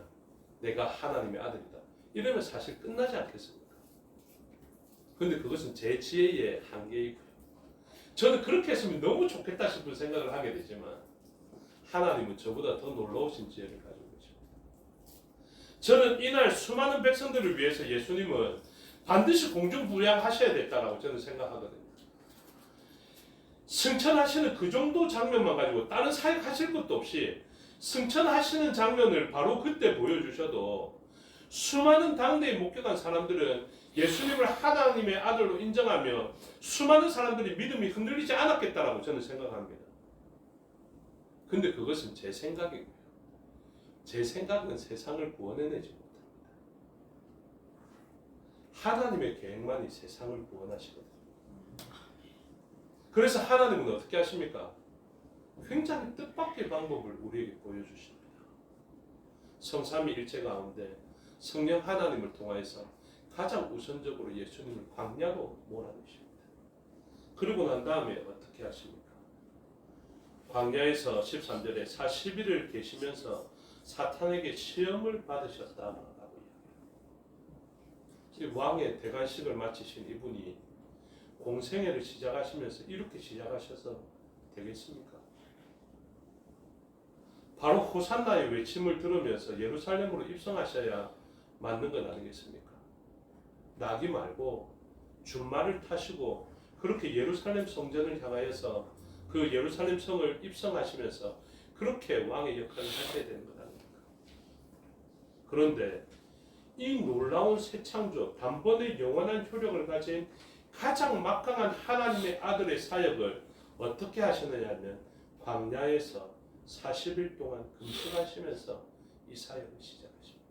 내가 하나님의 아들이다. 이러면 사실 끝나지 않겠습니까? 근데 그것은 제 지혜의 한계이고요. 저는 그렇게 했으면 너무 좋겠다 싶은 생각을 하게 되지만 하나님은 저보다 더 놀라우신 지혜를 가지고 계십니다. 저는 이날 수많은 백성들을 위해서 예수님은 반드시 공중부양하셔야 됐다라고 저는 생각하거든요. 승천하시는 그 정도 장면만 가지고 다른 사역하실 것도 없이 승천하시는 장면을 바로 그때 보여주셔도 수많은 당대에 목격한 사람들은 예수님을 하나님의 아들로 인정하며 수많은 사람들이 믿음이 흔들리지 않았겠다라고 저는 생각합니다. 근데 그것은 제 생각이고요. 제 생각은 세상을 구원해내지 못합니다. 하나님의 계획만이 세상을 구원하시거든요. 그래서 하나님은 어떻게 하십니까? 굉장히 뜻밖의 방법을 우리에게 보여주십니다. 성삼위일체 가운데 성령 하나님을 통하여서 가장 우선적으로 예수님을 광야로 몰아내십니다. 그러고 난 다음에 어떻게 하십니까? 광야에서 13절에 40일을 계시면서 사탄에게 시험을 받으셨다라고 이야기합니다. 왕의 대관식을 마치신 이분이 공생애를 시작하시면서 이렇게 시작하셔서 되겠습니까? 바로 호산나의 외침을 들으면서 예루살렘으로 입성하셔야 맞는 것 아니겠습니까? 나귀 말고 준말을 타시고 그렇게 예루살렘 성전을 향하여서 그 예루살렘 성을 입성하시면서 그렇게 왕의 역할을 하셔야 되는 것 아닙니까? 그런데 이 놀라운 새 창조, 단번에 영원한 효력을 가진 가장 막강한 하나님의 아들의 사역을 어떻게 하셨느냐 하면 광야에서 40일 동안 금식하시면서 이 사역을 시작하십니다.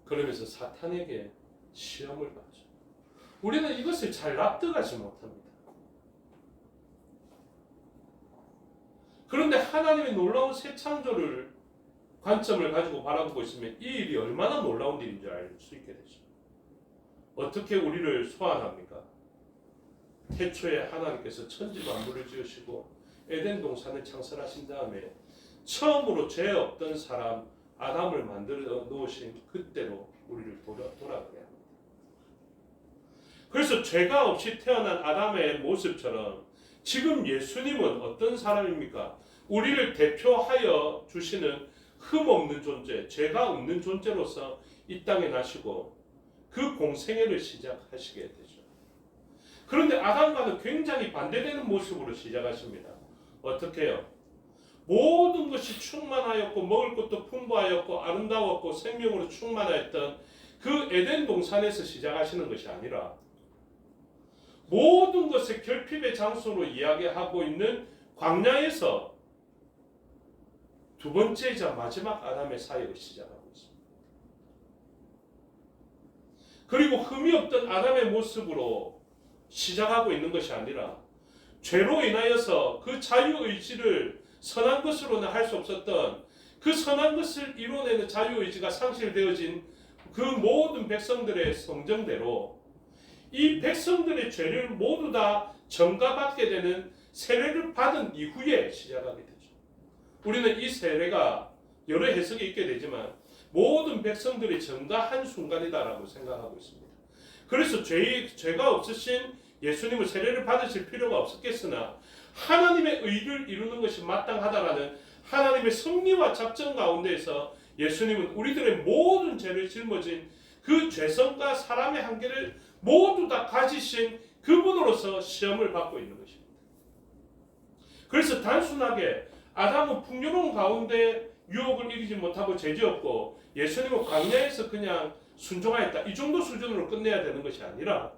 그러면서 사탄에게 시험을 받죠. 우리는 이것을 잘 납득하지 못합니다. 그런데 하나님의 놀라운 새 창조를 관점을 가지고 바라보고 있으면 이 일이 얼마나 놀라운 일인 줄 알 수 있게 되죠. 어떻게 우리를 소환합니까? 태초에 하나님께서 천지 만물을 지으시고 에덴 동산을 창설하신 다음에 처음으로 죄 없던 사람 아담을 만들어 놓으신 그때로 우리를 돌아가게 합니다. 그래서 죄가 없이 태어난 아담의 모습처럼 지금 예수님은 어떤 사람입니까? 우리를 대표하여 주시는 흠없는 존재, 죄가 없는 존재로서 이 땅에 나시고 그 공생애를 시작하시게 되죠. 그런데 아담과는 굉장히 반대되는 모습으로 시작하십니다. 어떻게 해요? 모든 것이 충만하였고 먹을 것도 풍부하였고 아름다웠고 생명으로 충만하였던 그 에덴 동산에서 시작하시는 것이 아니라 모든 것을 결핍의 장소로 이야기하고 있는 광야에서 두 번째이자 마지막 아담의 사역을 시작하고 있습니다. 그리고 흠이 없던 아담의 모습으로 시작하고 있는 것이 아니라 죄로 인하여서 그 자유의지를 선한 것으로는 할 수 없었던 그 선한 것을 이뤄내는 자유의지가 상실되어진 그 모든 백성들의 성정대로 이 백성들의 죄를 모두 다 전가받게 되는 세례를 받은 이후에 시작하게 되죠. 우리는 이 세례가 여러 해석이 있게 되지만 모든 백성들이 전가한 순간이다라고 생각하고 있습니다. 그래서 죄가 없으신 예수님은 세례를 받으실 필요가 없었겠으나 하나님의 의를 이루는 것이 마땅하다라는 하나님의 섭리와 작전 가운데에서 예수님은 우리들의 모든 죄를 짊어진 그 죄성과 사람의 한계를 모두 다 가지신 그분으로서 시험을 받고 있는 것입니다. 그래서 단순하게 아담은 풍요로운 가운데 유혹을 이기지 못하고 죄지었고 예수님은 광야에서 그냥 순종하였다. 이 정도 수준으로 끝내야 되는 것이 아니라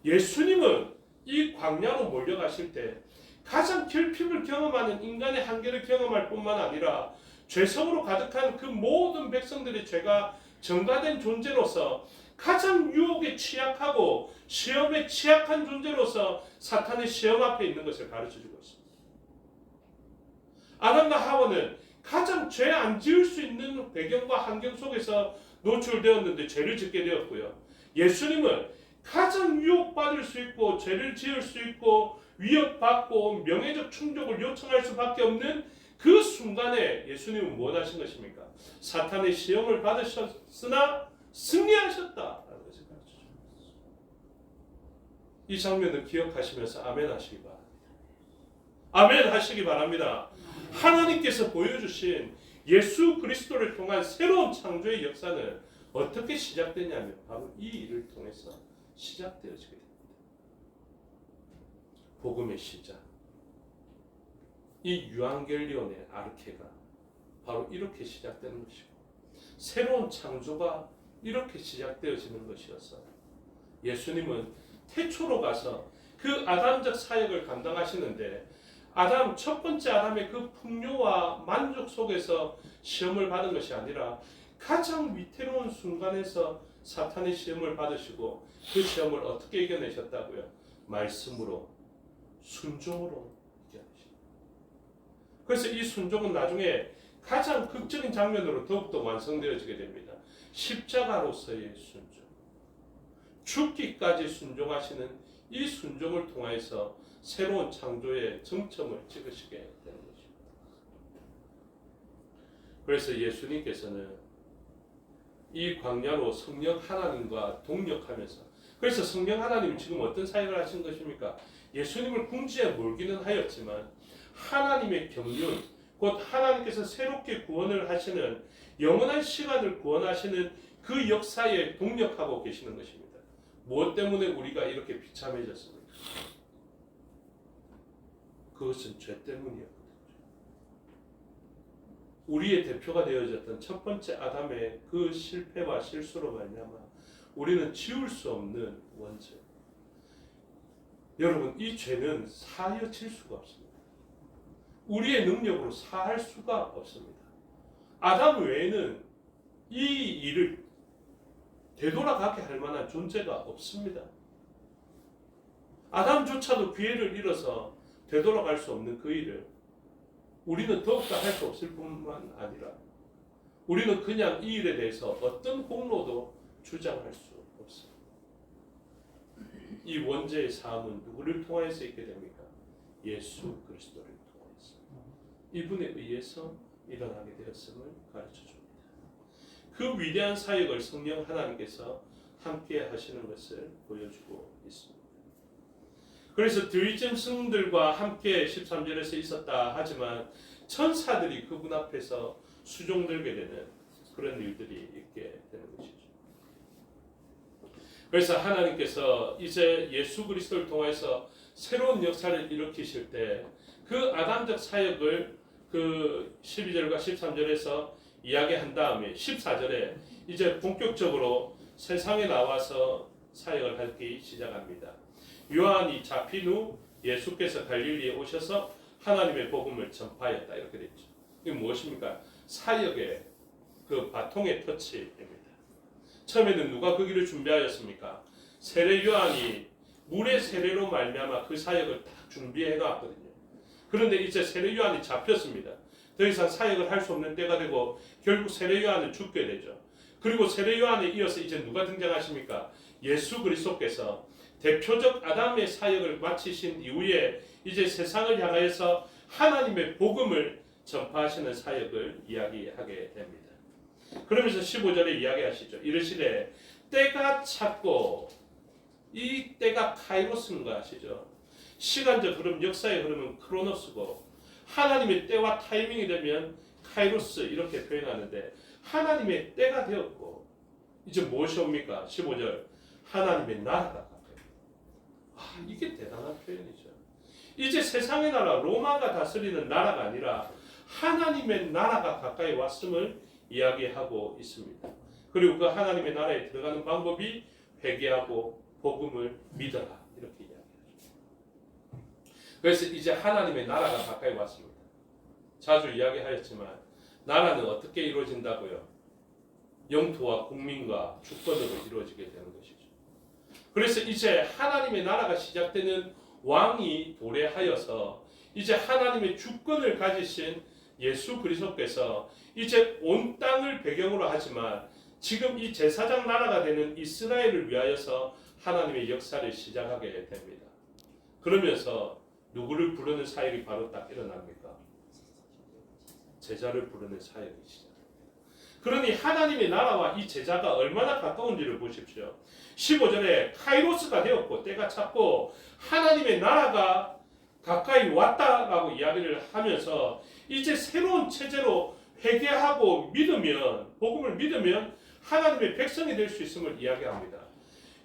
예수님은 이 광야로 몰려가실 때 가장 결핍을 경험하는 인간의 한계를 경험할 뿐만 아니라 죄성으로 가득한 그 모든 백성들의 죄가 전가된 존재로서 가장 유혹에 취약하고 시험에 취약한 존재로서 사탄의 시험 앞에 있는 것을 가르쳐주고 있습니다. 아담과 하와는 가장 죄 안 지을 수 있는 배경과 환경 속에서 노출되었는데 죄를 짓게 되었고요. 예수님은 가장 유혹받을 수 있고 죄를 지을 수 있고 위협받고 명예적 충족을 요청할 수밖에 없는 그 순간에 예수님은 무엇 하신 것입니까? 사탄의 시험을 받으셨으나 승리하셨다라는 것을 가르쳐줍니다. 이 장면을 기억하시면서 아멘 하시기 바랍니다. 아멘 하시기 바랍니다. 하나님께서 보여주신 예수 그리스도를 통한 새로운 창조의 역사는 어떻게 시작되냐면 바로 이 일을 통해서 시작되어지게 됩니다. 복음의 시작. 이 유앙겔리온의 아르케가 바로 이렇게 시작되는 것이고 새로운 창조가 이렇게 시작되어지는 것이어서 예수님은 태초로 가서 그 아담적 사역을 감당하시는데 첫 번째 아담의 그 풍요와 만족 속에서 시험을 받은 것이 아니라 가장 위태로운 순간에서 사탄의 시험을 받으시고 그 시험을 어떻게 이겨내셨다고요? 말씀으로, 순종으로 이겨내셨습니다. 그래서 이 순종은 나중에 가장 극적인 장면으로 더욱더 완성되어지게 됩니다. 십자가로서의 순종, 죽기까지 순종하시는 이 순종을 통해서 새로운 창조의 정점을 찍으시게 되는 것입니다. 그래서 예수님께서는 이 광야로 성령 하나님과 동력하면서 그래서 성령 하나님은 지금 어떤 사역을 하신 것입니까? 예수님을 궁지에 몰기는 하였지만 하나님의 경륜 곧 하나님께서 새롭게 구원을 하시는 영원한 시간을 구원하시는 그 역사에 동력하고 계시는 것입니다. 무엇 때문에 우리가 이렇게 비참해졌습니까? 그것은 죄 때문이었거든요. 우리의 대표가 되어졌던 첫 번째 아담의 그 실패와 실수로 말미암아 우리는 지울 수 없는 원죄. 여러분, 이 죄는 사여칠 수가 없습니다. 우리의 능력으로 사할 수가 없습니다. 아담 외에는 이 일을 되돌아가게 할 만한 존재가 없습니다. 아담조차도 기회를 잃어서 되돌아갈 수 없는 그 일을 우리는 더욱더 할 수 없을 뿐만 아니라 우리는 그냥 이 일에 대해서 어떤 공로도 주장할 수 없습니다. 이 원죄의 사함은 누구를 통해서 있게 됩니까? 예수 그리스도를 통해서 이분에 의해서 일어나게 되었음을 가르쳐줍니다. 그 위대한 사역을 성령 하나님께서 함께 하시는 것을 보여주고 있습니다. 그래서 드위즘승들과 함께 13절에서 있었다 하지만 천사들이 그분 앞에서 수종들게 되는 그런 일들이 있게 되는 것이죠. 그래서 하나님께서 이제 예수 그리스도를 통해서 새로운 역사를 일으키실 때 그 아담적 사역을 그 12절과 13절에서 이야기한 다음에 14절에 이제 본격적으로 세상에 나와서 사역을 하기 시작합니다. 요한이 잡힌 후 예수께서 갈릴리에 오셔서 하나님의 복음을 전파하였다 이렇게 됐죠. 이게 무엇입니까? 사역의 그 바통의 터치입니다. 처음에는 누가 그 길을 준비하였습니까? 세례 요한이 물의 세례로 말미암아 그 사역을 다 준비해 놨거든요. 그런데 이제 세례 요한이 잡혔습니다. 더 이상 사역을 할 수 없는 때가 되고 결국 세례 요한은 죽게 되죠. 그리고 세례 요한에 이어서 이제 누가 등장하십니까? 예수 그리스도께서 대표적 아담의 사역을 마치신 이후에 이제 세상을 향하여서 하나님의 복음을 전파하시는 사역을 이야기하게 됩니다. 그러면서 15절에 이야기하시죠. 이르시되 때가 찼고 이 때가 카이로스인가 하시죠. 시간적 흐름, 역사의 흐름은 크로노스고 하나님의 때와 타이밍이 되면 카이로스 이렇게 표현하는데 하나님의 때가 되었고 이제 무엇이 옵니까? 15절 하나님의 나라가 가까이. 이게 대단한 표현이죠. 이제 세상의 나라 로마가 다스리는 나라가 아니라 하나님의 나라가 가까이 왔음을 이야기하고 있습니다. 그리고 그 하나님의 나라에 들어가는 방법이 회개하고 복음을 믿어라 이렇게 이야기하죠. 그래서 이제 하나님의 나라가 가까이 왔습니다. 자주 이야기하였지만 나라는 어떻게 이루어진다고요? 영토와 국민과 주권으로 이루어지게 되는 것이죠. 그래서 이제 하나님의 나라가 시작되는 왕이 도래하여서 이제 하나님의 주권을 가지신 예수 그리스도께서 이제 온 땅을 배경으로 하지만 지금 이 제사장 나라가 되는 이스라엘을 위하여서 하나님의 역사를 시작하게 됩니다. 그러면서 누구를 부르는 사역이 바로 딱 일어납니까? 제자를 부르는 사역이 시작합니다. 그러니 하나님의 나라와 이 제자가 얼마나 가까운지를 보십시오. 15절에 카이로스가 되었고 때가 찼고 하나님의 나라가 가까이 왔다라고 이야기를 하면서 이제 새로운 체제로 회개하고 믿으면, 복음을 믿으면 하나님의 백성이 될 수 있음을 이야기합니다.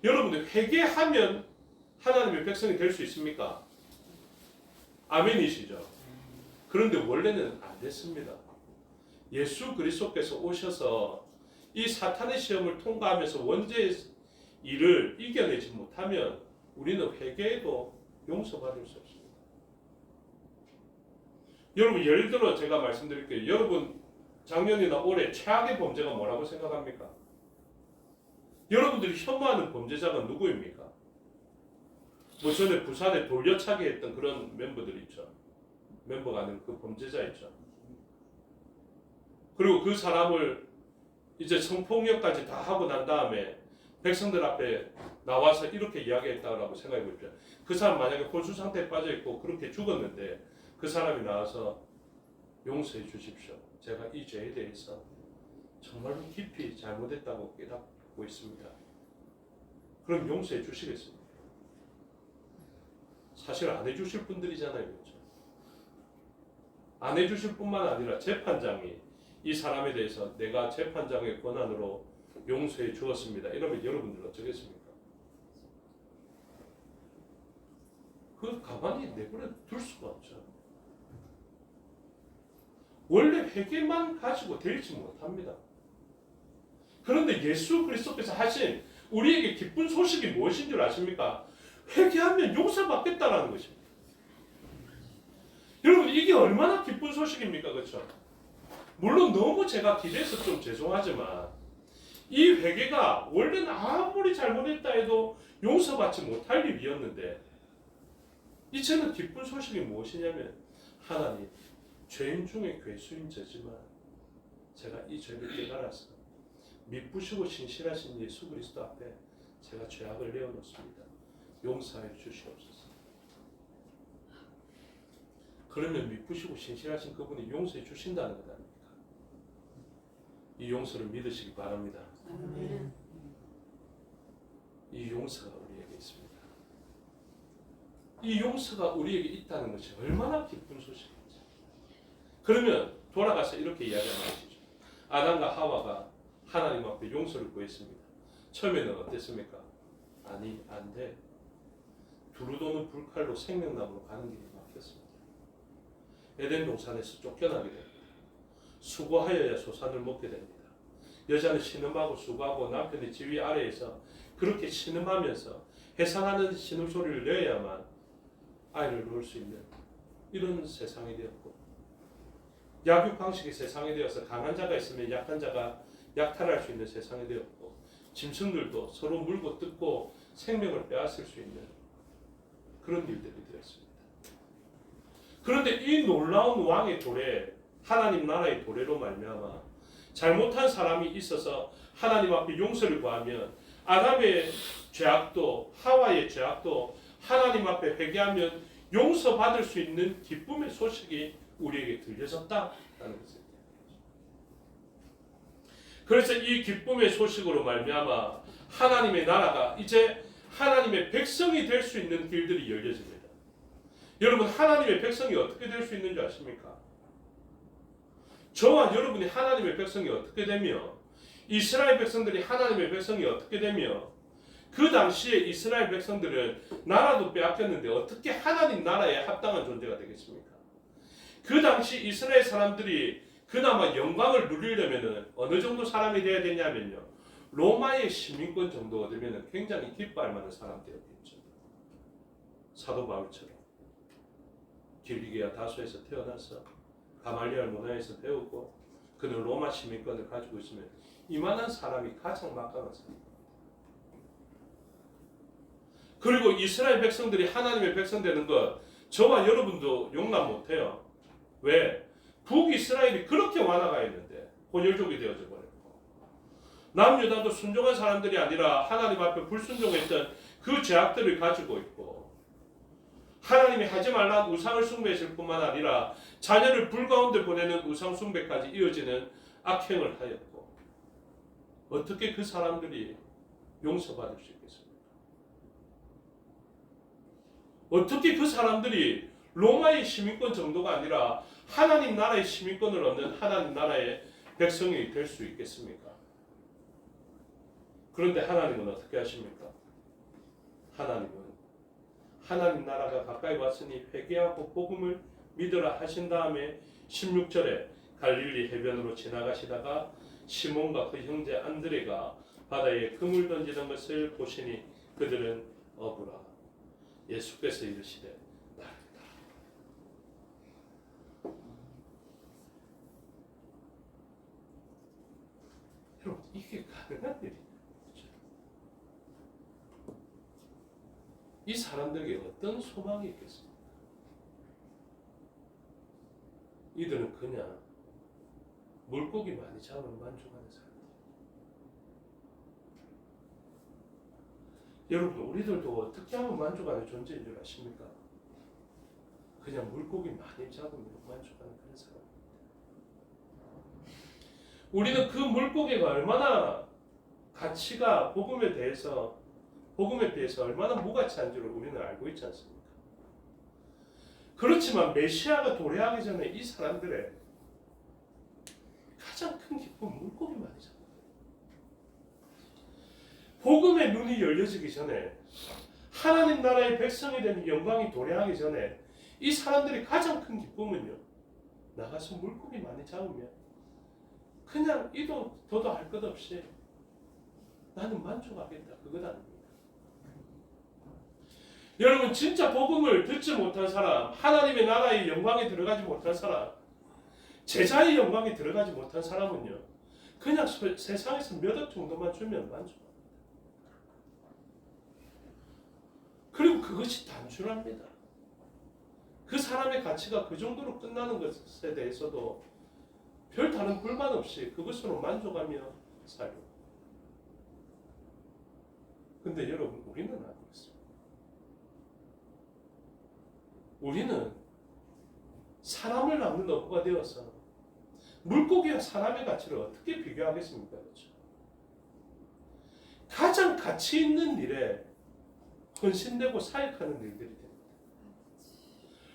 여러분들 회개하면 하나님의 백성이 될 수 있습니까? 아멘이시죠? 그런데 원래는 안 됐습니다. 예수 그리스도께서 오셔서 이 사탄의 시험을 통과하면서 원죄의 일을 이겨내지 못하면 우리는 회개해도 용서받을 수 없습니다. 여러분 예를 들어 제가 말씀드릴게요. 여러분 작년이나 올해 최악의 범죄가 뭐라고 생각합니까? 여러분들이 혐오하는 범죄자가 누구입니까? 뭐 전에 부산에 돌려차기 했던 그런 멤버들 있죠. 멤버가 아닌 그 범죄자 있죠. 그리고 그 사람을 이제 성폭력까지 다 하고 난 다음에 백성들 앞에 나와서 이렇게 이야기했다고 생각해 보십시오. 그 사람 만약에 홀수 상태에 빠져 있고 그렇게 죽었는데 그 사람이 나와서 용서해 주십시오. 제가 이 죄에 대해서 정말로 깊이 잘못했다고 깨닫고 있습니다. 그럼 용서해 주시겠습니까? 사실 안 해주실 분들이잖아요. 그렇죠? 안 해주실 뿐만 아니라 재판장이 이 사람에 대해서 내가 재판장의 권한으로 용서해 주었습니다. 이러면 여러분들 어쩌겠습니까? 그걸 가만히 내버려 둘 수가 없죠. 원래 회개만 가지고 되지 못합니다. 그런데 예수 그리스도께서 하신 우리에게 기쁜 소식이 무엇인 줄 아십니까? 회개하면 용서받겠다라는 것입니다. 여러분 이게 얼마나 기쁜 소식입니까? 그렇죠? 물론 너무 제가 기대해서 좀 죄송하지만 이 회개가 원래는 아무리 잘못했다 해도 용서받지 못할 일이었는데 이제는 기쁜 소식이 무엇이냐면 하나님 죄인 중에 괴수인 저지만 제가 이 죄를 깨달아서 미쁘시고 신실하신 예수 그리스도 앞에 제가 죄악을 내어놓습니다. 용서해 주시옵소서. 그러면 미쁘시고 신실하신 그분이 용서해 주신다는 것 아닙니까? 이 용서를 믿으시기 바랍니다. 아멘. 이 용서가 우리에게 있습니다. 이 용서가 우리에게 있다는 것이 얼마나 기쁜 소식인지. 그러면 돌아가서 이렇게 이야기하는 것이죠. 아담과 하와가 하나님 앞에 용서를 구했습니다. 처음에는 어땠습니까? 아니, 안 돼. 두루 도는 불칼로 생명나무로 가는 길이 막혔습니다. 에덴 동산에서 쫓겨나게 됩니다. 수고하여야 소산을 먹게 됩니다. 여자는 신음하고 수고하고 남편의 지휘 아래에서 그렇게 신음하면서 해산하는 신음소리를 내야만 아이를 낳을 수 있는 이런 세상이 되었고, 약육 방식의 세상이 되어서 강한 자가 있으면 약한 자가 약탈할 수 있는 세상이 되었고, 짐승들도 서로 물고 뜯고 생명을 빼앗을 수 있는 그런 일들이 되었습니다. 그런데 이 놀라운 왕의 도래, 하나님 나라의 도래로 말미암아 잘못한 사람이 있어서 하나님 앞에 용서를 구하면 아담의 죄악도 하와의 죄악도 하나님 앞에 회개하면 용서받을 수 있는 기쁨의 소식이 우리에게 들려졌다라는 것입니다. 그래서 이 기쁨의 소식으로 말미암아 하나님의 나라가 이제 하나님의 백성이 될 수 있는 길들이 열려집니다. 여러분 하나님의 백성이 어떻게 될 수 있는 줄 아십니까? 저와 여러분이 하나님의 백성이 어떻게 되며 이스라엘 백성들이 하나님의 백성이 어떻게 되며 그 당시에 이스라엘 백성들은 나라도 빼앗겼는데 어떻게 하나님 나라에 합당한 존재가 되겠습니까? 그 당시 이스라엘 사람들이 그나마 영광을 누리려면 어느 정도 사람이 되어야 되냐면요, 로마의 시민권 정도 얻으면 굉장히 기뻐할 만한 사람들이었겠죠. 사도 바울처럼 길리기아 다소에서 태어나서 가말리알 문화에서 배우고 그는 로마 시민권을 가지고 있으면 이만한 사람이 가장 막강한 사람입니다. 그리고 이스라엘 백성들이 하나님의 백성 되는 것 저와 여러분도 용납 못해요. 왜? 북이스라엘이 그렇게 완화가 있는데 혼혈족이 되어져 버렸고, 남유다도 순종한 사람들이 아니라 하나님 앞에 불순종했던 그 죄악들을 가지고 있고, 하나님이 하지 말라는 우상을 숭배했을 뿐만 아니라 자녀를 불 가운데 보내는 우상 숭배까지 이어지는 악행을 하였고, 어떻게 그 사람들이 용서받을 수 있겠습니까? 어떻게 그 사람들이 로마의 시민권 정도가 아니라 하나님 나라의 시민권을 얻는 하나님 나라의 백성이 될 수 있겠습니까? 그런데 하나님은 어떻게 하십니까? 하나님은 하나님 나라가 가까이 왔으니 회개하고 복음을 믿으라 하신 다음에 16절에 갈릴리 해변으로 지나가시다가 시몬과 그 형제 안드레가 바다에 그물 던지는 것을 보시니 그들은 어부라. 예수께서 이르시되 나르다. 여러분, 이게 가능한 일이냐? 이 사람들에게 어떤 소망이 있겠습니까? 이들은 그냥 물고기 많이 잡으면 만족하는 사람들. 여러분, 우리들도 어떻게 하면 만족하는 존재인 줄 아십니까? 그냥 물고기 많이 잡으면 만족하는 그런 사람입니다. 우리는 그 물고기가 얼마나 가치가 복음에 비해서 얼마나 무가치한지를 우리는 알고 있지 않습니까? 그렇지만 메시아가 도래하기 전에 이 사람들의 가장 큰 기쁨은 물고기 많이 잡는 거예요. 복음의 눈이 열려지기 전에, 하나님 나라의 백성이 되는 영광이 도래하기 전에 이 사람들이 가장 큰 기쁨은요, 나가서 물고기 많이 잡으면 그냥 이도 더도 할 것 없이 나는 만족하겠다, 그것 아닙니다. 여러분, 진짜 복음을 듣지 못한 사람, 하나님의 나라의 영광에 들어가지 못한 사람, 제자의 영광에 들어가지 못한 사람은요, 그냥 세상에서 몇 억 정도만 주면 만족합니다. 그리고 그것이 단순합니다. 그 사람의 가치가 그 정도로 끝나는 것에 대해서도 별 다른 불만 없이 그것으로 만족하며 살고. 근데 여러분, 우리는 안 그렇습니다. 우리는 사람을 낳는 어부가 되어서 물고기와 사람의 가치를 어떻게 비교하겠습니까? 그렇죠? 가장 가치 있는 일에 헌신되고 사역하는 일들이 됩니다.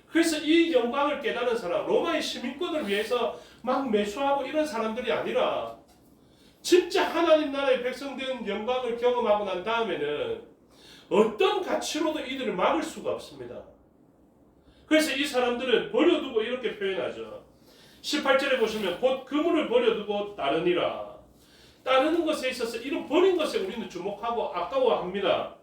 그래서 이 영광을 깨닫는 사람, 로마의 시민권을 위해서 막 매수하고 이런 사람들이 아니라 진짜 하나님 나라의 백성 된 영광을 경험하고 난 다음에는 어떤 가치로도 이들을 막을 수가 없습니다. 그래서 이 사람들은 버려두고 이렇게 표현하죠. 18절에 보시면 곧 그물을 버려두고 따르니라. 따르는 것에 있어서 이런 버린 것에 우리는 주목하고 아까워합니다.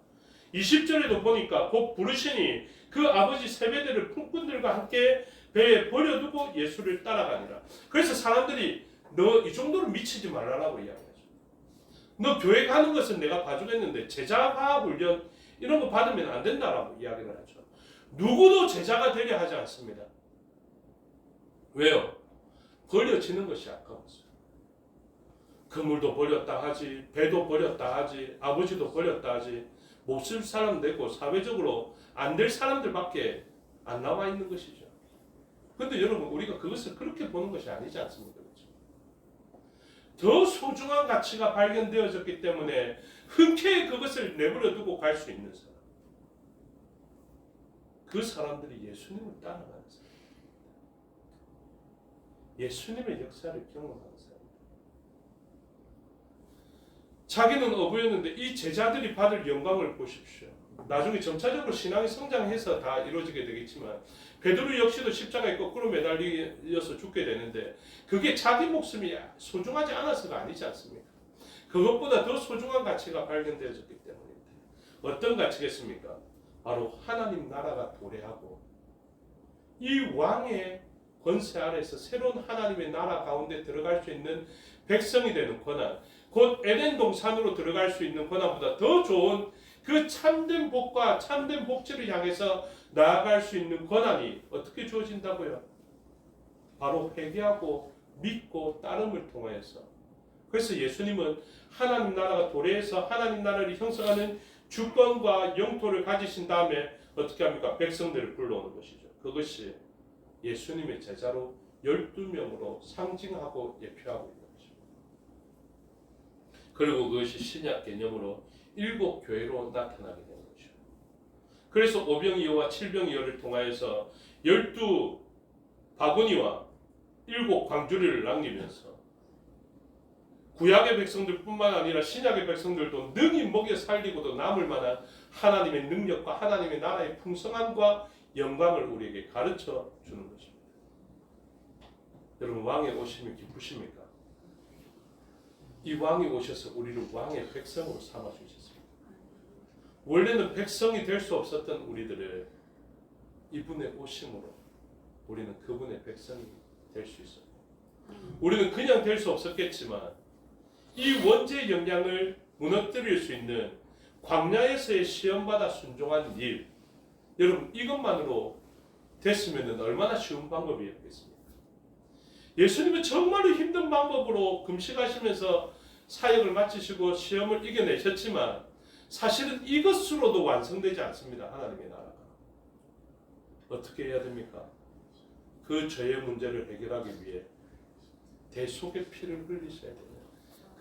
20절에도 보니까 곧 부르시니 그 아버지 세베대를 품꾼들과 함께 배에 버려두고 예수를 따라가니라. 그래서 사람들이 너 이 정도로 미치지 말라라고 이야기하죠. 너 교회 가는 것은 내가 봐주겠는데 제자화 훈련 이런 거 받으면 안 된다라고 이야기를 하죠. 누구도 제자가 되려 하지 않습니다. 왜요? 버려지는 것이 아까워서. 그물도 버렸다 하지, 배도 버렸다 하지, 아버지도 버렸다 하지, 못 쓸 사람 되고 사회적으로 안 될 사람들밖에 안 나와 있는 것이죠. 그런데 여러분, 우리가 그것을 그렇게 보는 것이 아니지 않습니까? 그렇죠? 더 소중한 가치가 발견되어졌기 때문에 흔쾌히 그것을 내버려 두고 갈 수 있는 사람, 그 사람들이 예수님을 따라가는 사람, 예수님의 역사를 경험하는 사람. 자기는 어부였는데 이 제자들이 받을 영광을 보십시오. 나중에 점차적으로 신앙이 성장해서 다 이루어지게 되겠지만 베드로 역시도 십자가에 거꾸로 매달려서 죽게 되는데 그게 자기 목숨이 소중하지 않아서가 아니지 않습니까? 그것보다 더 소중한 가치가 발견되어졌기 때문입니다. 어떤 가치겠습니까? 바로 하나님 나라가 도래하고 이 왕의 권세 아래서 새로운 하나님의 나라 가운데 들어갈 수 있는 백성이 되는 권한, 곧 에덴 동산으로 들어갈 수 있는 권한보다 더 좋은 그 참된 복과 참된 복지를 향해서 나아갈 수 있는 권한이 어떻게 주어진다고요? 바로 회개하고 믿고 따름을 통하여서, 그래서 예수님은 하나님 나라가 도래해서 하나님 나라를 형성하는 주권과 영토를 가지신 다음에 어떻게 합니까? 백성들을 불러오는 것이죠. 그것이 예수님의 제자로 12명으로 상징하고 예표하고 있는 것입니다. 그리고 그것이 신약 개념으로 7교회로 나타나게 되는 것이죠. 그래서 오병이어와 칠병이어를 통하여서 12바구니와 7 광주리를 남기면서 구약의 백성들뿐만 아니라 신약의 백성들도 능히 먹여 살리고도 남을 만한 하나님의 능력과 하나님의 나라의 풍성함과 영광을 우리에게 가르쳐 주는 것입니다. 여러분, 왕의 오심이 기쁘십니까? 이 왕이 오셔서 우리를 왕의 백성으로 삼아 주셨습니다. 원래는 백성이 될 수 없었던 우리들을 이분의 오심으로 우리는 그분의 백성이 될 수 있었고, 우리는 그냥 될 수 없었겠지만 이 원죄의 영향을 무너뜨릴 수 있는 광야에서의 시험받아 순종한 일, 여러분, 이것만으로 됐으면 얼마나 쉬운 방법이었겠습니까? 예수님은 정말로 힘든 방법으로 금식하시면서 사역을 마치시고 시험을 이겨내셨지만 사실은 이것으로도 완성되지 않습니다. 하나님의 나라가. 어떻게 해야 됩니까? 그 죄의 문제를 해결하기 위해 대속의 피를 흘리셔야 돼요.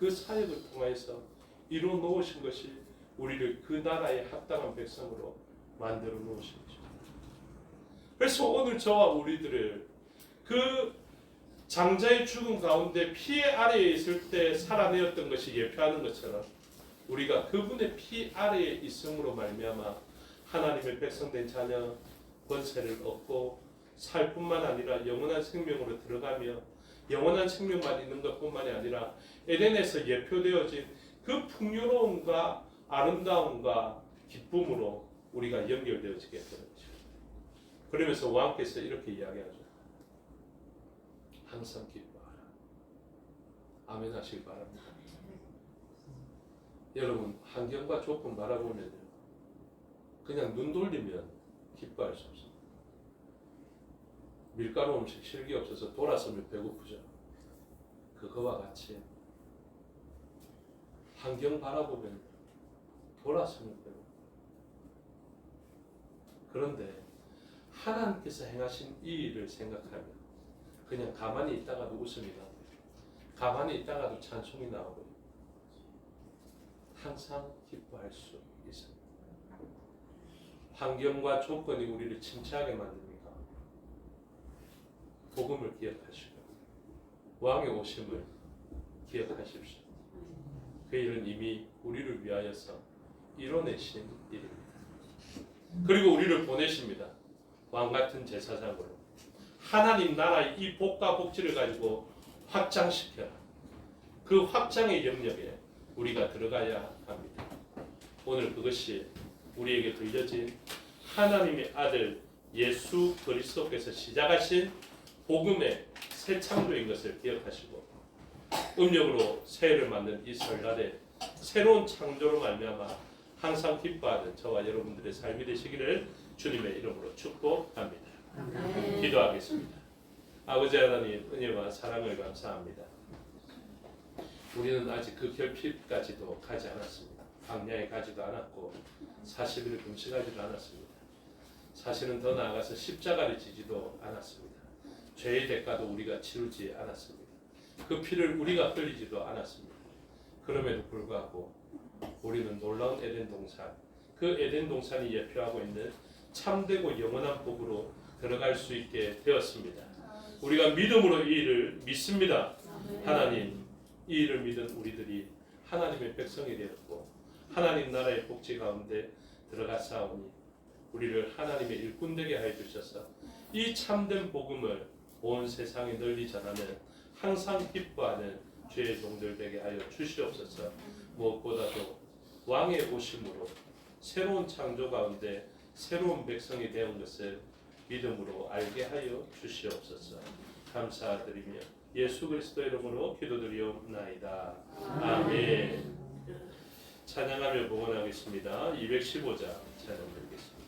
그 사역을 통해서 이루어 놓으신 것이 우리를 그 나라의 합당한 백성으로 만들어 놓으신 것입니다. 그래서 오늘 저와 우리들을 그 장자의 죽음 가운데 피의 아래에 있을 때 살아내었던 것이 예표하는 것처럼 우리가 그분의 피 아래에 있음으로 말미암아 하나님의 백성된 자녀 권세를 얻고 살 뿐만 아니라 영원한 생명으로 들어가며 영원한 생명만 있는 것뿐만이 아니라 에덴에서 예표되어진 그 풍요로움과 아름다움과 기쁨으로 우리가 연결되어지게 되는 것입니다. 그러면서 왕께서 이렇게 이야기하죠. 항상 기뻐하라. 아멘 하시기 바랍니다. 여러분, 환경과 조건 바라보면 그냥 눈 돌리면 기뻐할 수 없습니다. 밀가루 음식 실기 없어서 돌아서면 배고프죠. 그거와 같이 환경 바라보면 돌아서면 배고프죠. 그런데 하나님께서 행하신 이 일을 생각하면 그냥 가만히 있다가도 웃음이 나고 가만히 있다가도 찬송이 나오고 항상 기뻐할 수 있습니다. 환경과 조건이 우리를 침체하게 만듭니까? 복음을 기억하시고 왕의 오심을 기억하십시오. 그 일은 이미 우리를 위하여서 이뤄내신 일입니다. 그리고 우리를 보내십니다. 왕같은 제사장으로 하나님 나라의 이 복과 복지를 가지고 확장시켜라. 그 확장의 영역에 우리가 들어가야 합니다. 오늘 그것이 우리에게 들려진 하나님의 아들 예수 그리스도께서 시작하신 복음의 새 창조인 것을 기억하시고 음력으로 새해를 맞는 이 설날에 새로운 창조로 말미암아 항상 기뻐하는 저와 여러분들의 삶이 되시기를 주님의 이름으로 축복합니다. 기도하겠습니다. 아버지 하나님, 은혜와 사랑을 감사합니다. 우리는 아직 그 결핍까지도 가지 않았습니다. 광야에 가지도 않았고 40일 금식하지도 않았습니다. 사실은 더 나아가서 십자가를 지지도 않았습니다. 죄의 대가도 우리가 치르지 않았습니다. 그 피를 우리가 흘리지도 않았습니다. 그럼에도 불구하고 우리는 놀라운 에덴 동산, 그 에덴 동산이 예표하고 있는 참되고 영원한 복으로 들어갈 수 있게 되었습니다. 우리가 믿음으로 이 일을 믿습니다. 하나님, 이 일을 믿은 우리들이 하나님의 백성이 되었고 하나님 나라의 복지 가운데 들어가사오니 우리를 하나님의 일꾼 되게 하여 주셔서 이 참된 복음을 온 세상에 널리 전하는 항상 기뻐하는 주의 종들 되게 하여 주시옵소서. 무엇보다도 왕의 오심으로 새로운 창조 가운데 새로운 백성이 되는 것을 믿음으로 알게 하여 주시옵소서. 감사드리며 예수 그리스도 이름으로 기도드리옵나이다. 아멘. 찬양하며 봉헌하겠습니다. 215장 찬양드리겠습니다.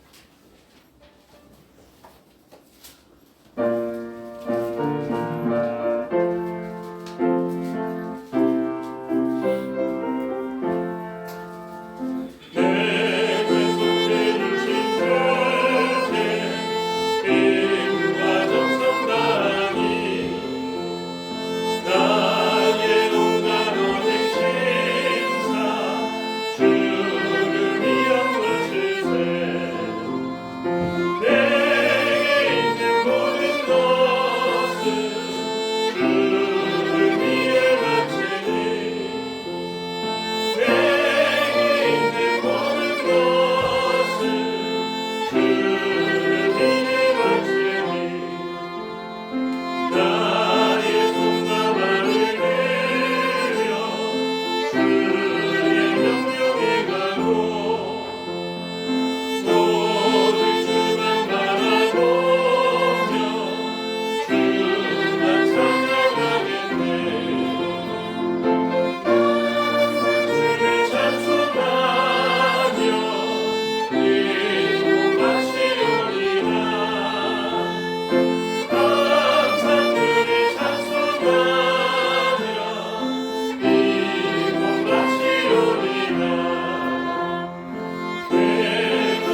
나의 손과 발을 내밀어 주의 명령에 가고 모든 주만 바라보며 주만 찬양하겠네. 주를 찬송하며 이 몸 바치오리라. 항상 주를 찬송하며 이 몸 바치오리라. 내가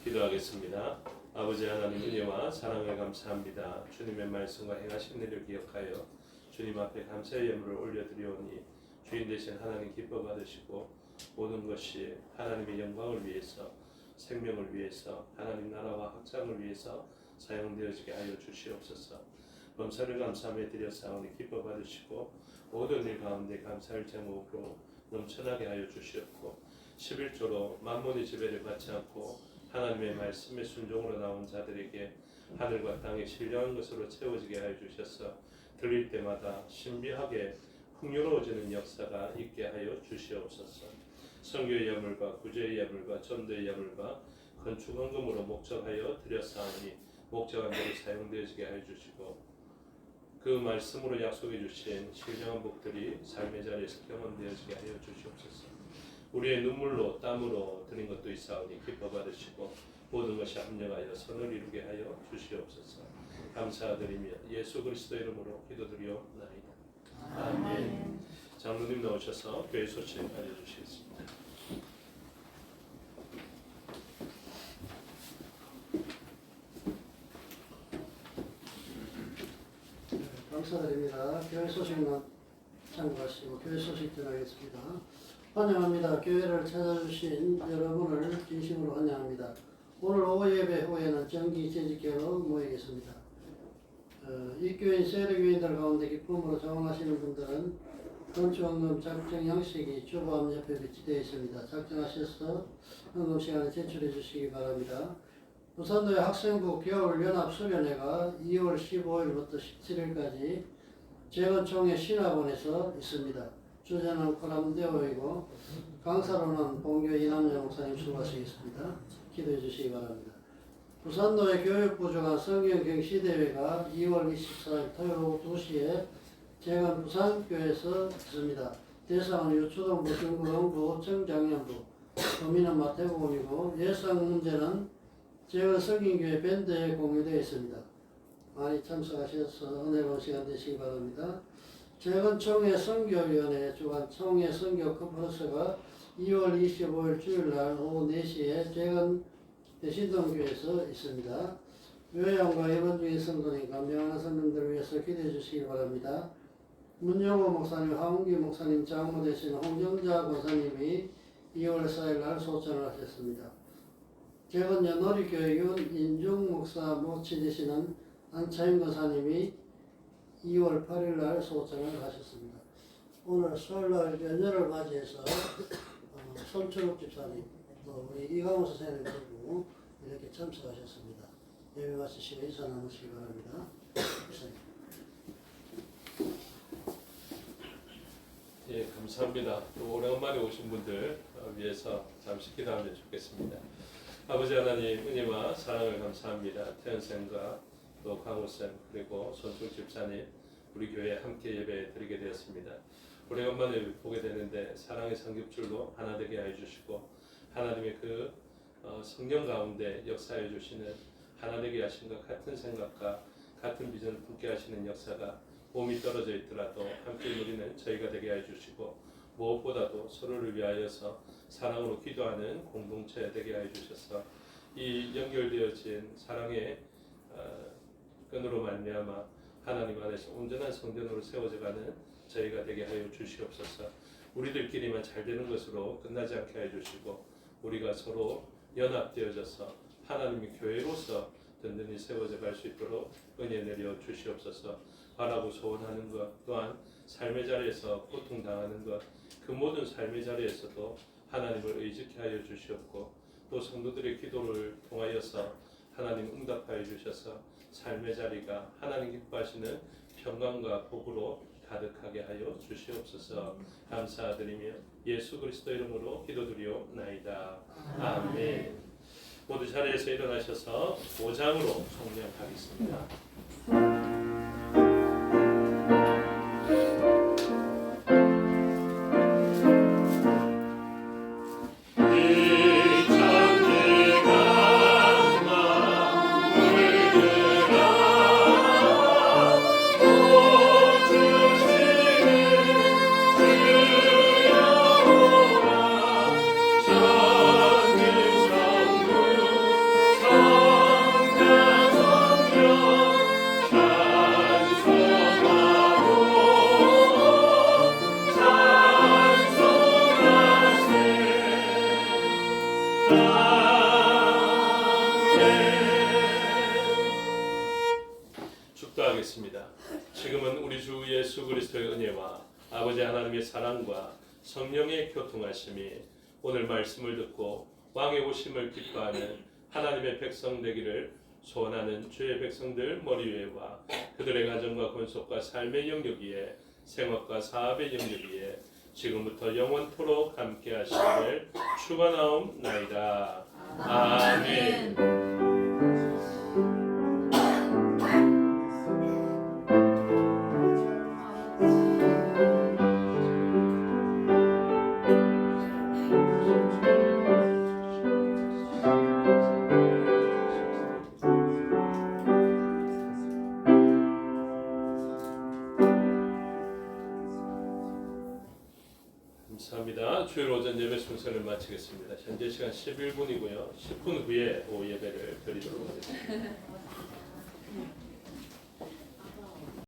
기도하겠습니다. 아버지 하나님 은혜와 사랑을 감사합니다. 주님의 말씀과 행하신 일을 기억하여 주님 앞에 감사의 예물을 올려드리오니 주인 되신 하나님 기뻐 받으시고 모든 것이 하나님의 영광을 위해서 생명을 위해서 하나님 나라와 확장을 위해서 사용되어지게 하여 주시옵소서. 범사를 감사하며 드렸사오니 기뻐 받으시고 모든 일 가운데 감사할 제목으로 넘쳐나게 하여 주시옵고 11조로 만몬의 지배를 받지 않고 하나님의 말씀에 순종으로 나온 자들에게 하늘과 땅이 신령한 것으로 채워지게 하여 주셔서 들릴 때마다 신비하게 풍요로워지는 역사가 있게 하여 주시옵소서. 선교의 예물과 구제의 예물과 전도의 예물과 건축헌금으로 목적하여 드렸사오니 목적한 대로 사용되어지게 하여 주시고 그 말씀으로 약속해 주신 신령한 복들이 삶의 자리에서 경험되어지게 하여 주시옵소서. 우리의 눈물로 땀으로 드린 것도 있사오니 기뻐 받으시고 모든 것이 합력하여 선을 이루게 하여 주시옵소서. 감사드리며 예수 그리스도 이름으로 기도드리옵나이다. 아멘. 장로님 나오셔서 교회 소식 알려주시겠습니다. 감사드립니다. 교회 소식만 참고하시고 교회 소식 전하겠습니다. 환영합니다. 교회를 찾아주신 여러분을 진심으로 환영합니다. 오늘 오후 예배 후에는 정기 재직교로 모이겠습니다. 입교인 세례교인들 가운데 기쁨으로 정원하시는 분들은 건축헌금 작정 양식이 주보 앞 옆에 배치되어 있습니다. 작정하셔서 헌금 시간에 제출해 주시기 바랍니다. 부산도의 학생부 겨울연합수련회가 2월 15일부터 17일까지 재건총회 신학원에서 있습니다. 주제는 코람데오이고 강사로는 본교 이남영 목사님 수고하시겠습니다. 기도해 주시기 바랍니다. 부산도의 교육부 주관 성경경시대회가 2월 24일 토요일 오후 2시에 재건 부산교에서 있습니다. 대상은 유초동부, 중구동부, 청장년부, 범위는 마태복음이고 예상 문제는 재건 성인교회 밴드에 공유되어 있습니다. 많이 참석하셔서 은혜로운 시간 되시기 바랍니다. 재건총회 선교위원회 주관 총회 선교 컨퍼런스가 2월 25일 주일날 오후 4시에 재건 대신동교에서 있습니다. 요양과 예번 중인 성도님과 명하는 성도님들을 위해서 기도해 주시기 바랍니다. 문영호 목사님, 하웅기 목사님 장모 되신 홍정자 권사님이 2월 4일날 소천을 하셨습니다. 재건 연호리교회 윤인중 목사 모친 되시는 안차임 권사님이 2월 8일날 소천을 하셨습니다. 오늘 설날 연휴를 맞이해서 손철욱 집사님, 또 우리 이강호 선생님 그리고 하시고 이렇게 참석하셨습니다. 예배 마치시고 인사 나누시기 바랍니다. 이사님. 예, 감사합니다. 또 오랜만에 오신 분들 위해서 잠시 기도하면 좋겠습니다. 아버지 하나님 은혜와 사랑을 감사합니다. 태연쌤과 또 강우쌤 그리고 손충 집사님 우리 교회에 함께 예배 드리게 되었습니다. 오래간만에 보게 되는데 사랑의 삼겹줄로 하나 되게 해주시고 하나님의 그 성령 가운데 역사해 주시는 하나 되게 하신 것 같은 생각과 같은 비전을 품게 하시는 역사가 몸이 떨어져 있더라도 함께 누리는 저희가 되게 해주시고 무엇보다도 서로를 위하여서 사랑으로 기도하는 공동체 되게 해주셔서 이 연결되어진 사랑의 끈으로 말미암아 하나님 안에서 온전한 성전으로 세워져가는 저희가 되게 하여 주시옵소서. 우리들끼리만 잘 되는 것으로 끝나지 않게 해주시고 우리가 서로 연합되어져서 하나님의 교회로서 든든히 세워져 갈 수 있도록 은혜 내려 주시옵소서. 바라고 소원하는 것 또한 삶의 자리에서 고통당하는 것 그 모든 삶의 자리에서도 하나님을 의지케 하여 주시옵고 또 성도들의 기도를 통하여서 하나님 응답하여 주셔서 삶의 자리가 하나님 기뻐하시는 평강과 복으로 가득하게 하여 주시옵소서. 감사드리며 예수 그리스도 이름으로 기도드리옵나이다. 아멘. 모두 자리에서 일어나셔서 5장으로 성령하겠습니다. 축도하겠습니다. 지금은 우리 주 예수 그리스도의 은혜와 아버지 하나님의 사랑과 성령의 교통하심이 오늘 말씀을 듣고 왕의 오심을 기뻐하는 하나님의 백성 되기를 소원하는 주의 백성들 머리 위에와 그들의 가정과 권속과 삶의 영역위에 생업과 사업의 영역위에 지금부터 영원토록 함께 하시기를 축원하옵나이다. 아멘. 감사합니다. 주일 오전 예배 순서를 마치겠습니다. 현재 시간 11분이고요. 10분 후에 오후 예배를 드리도록 하겠습니다.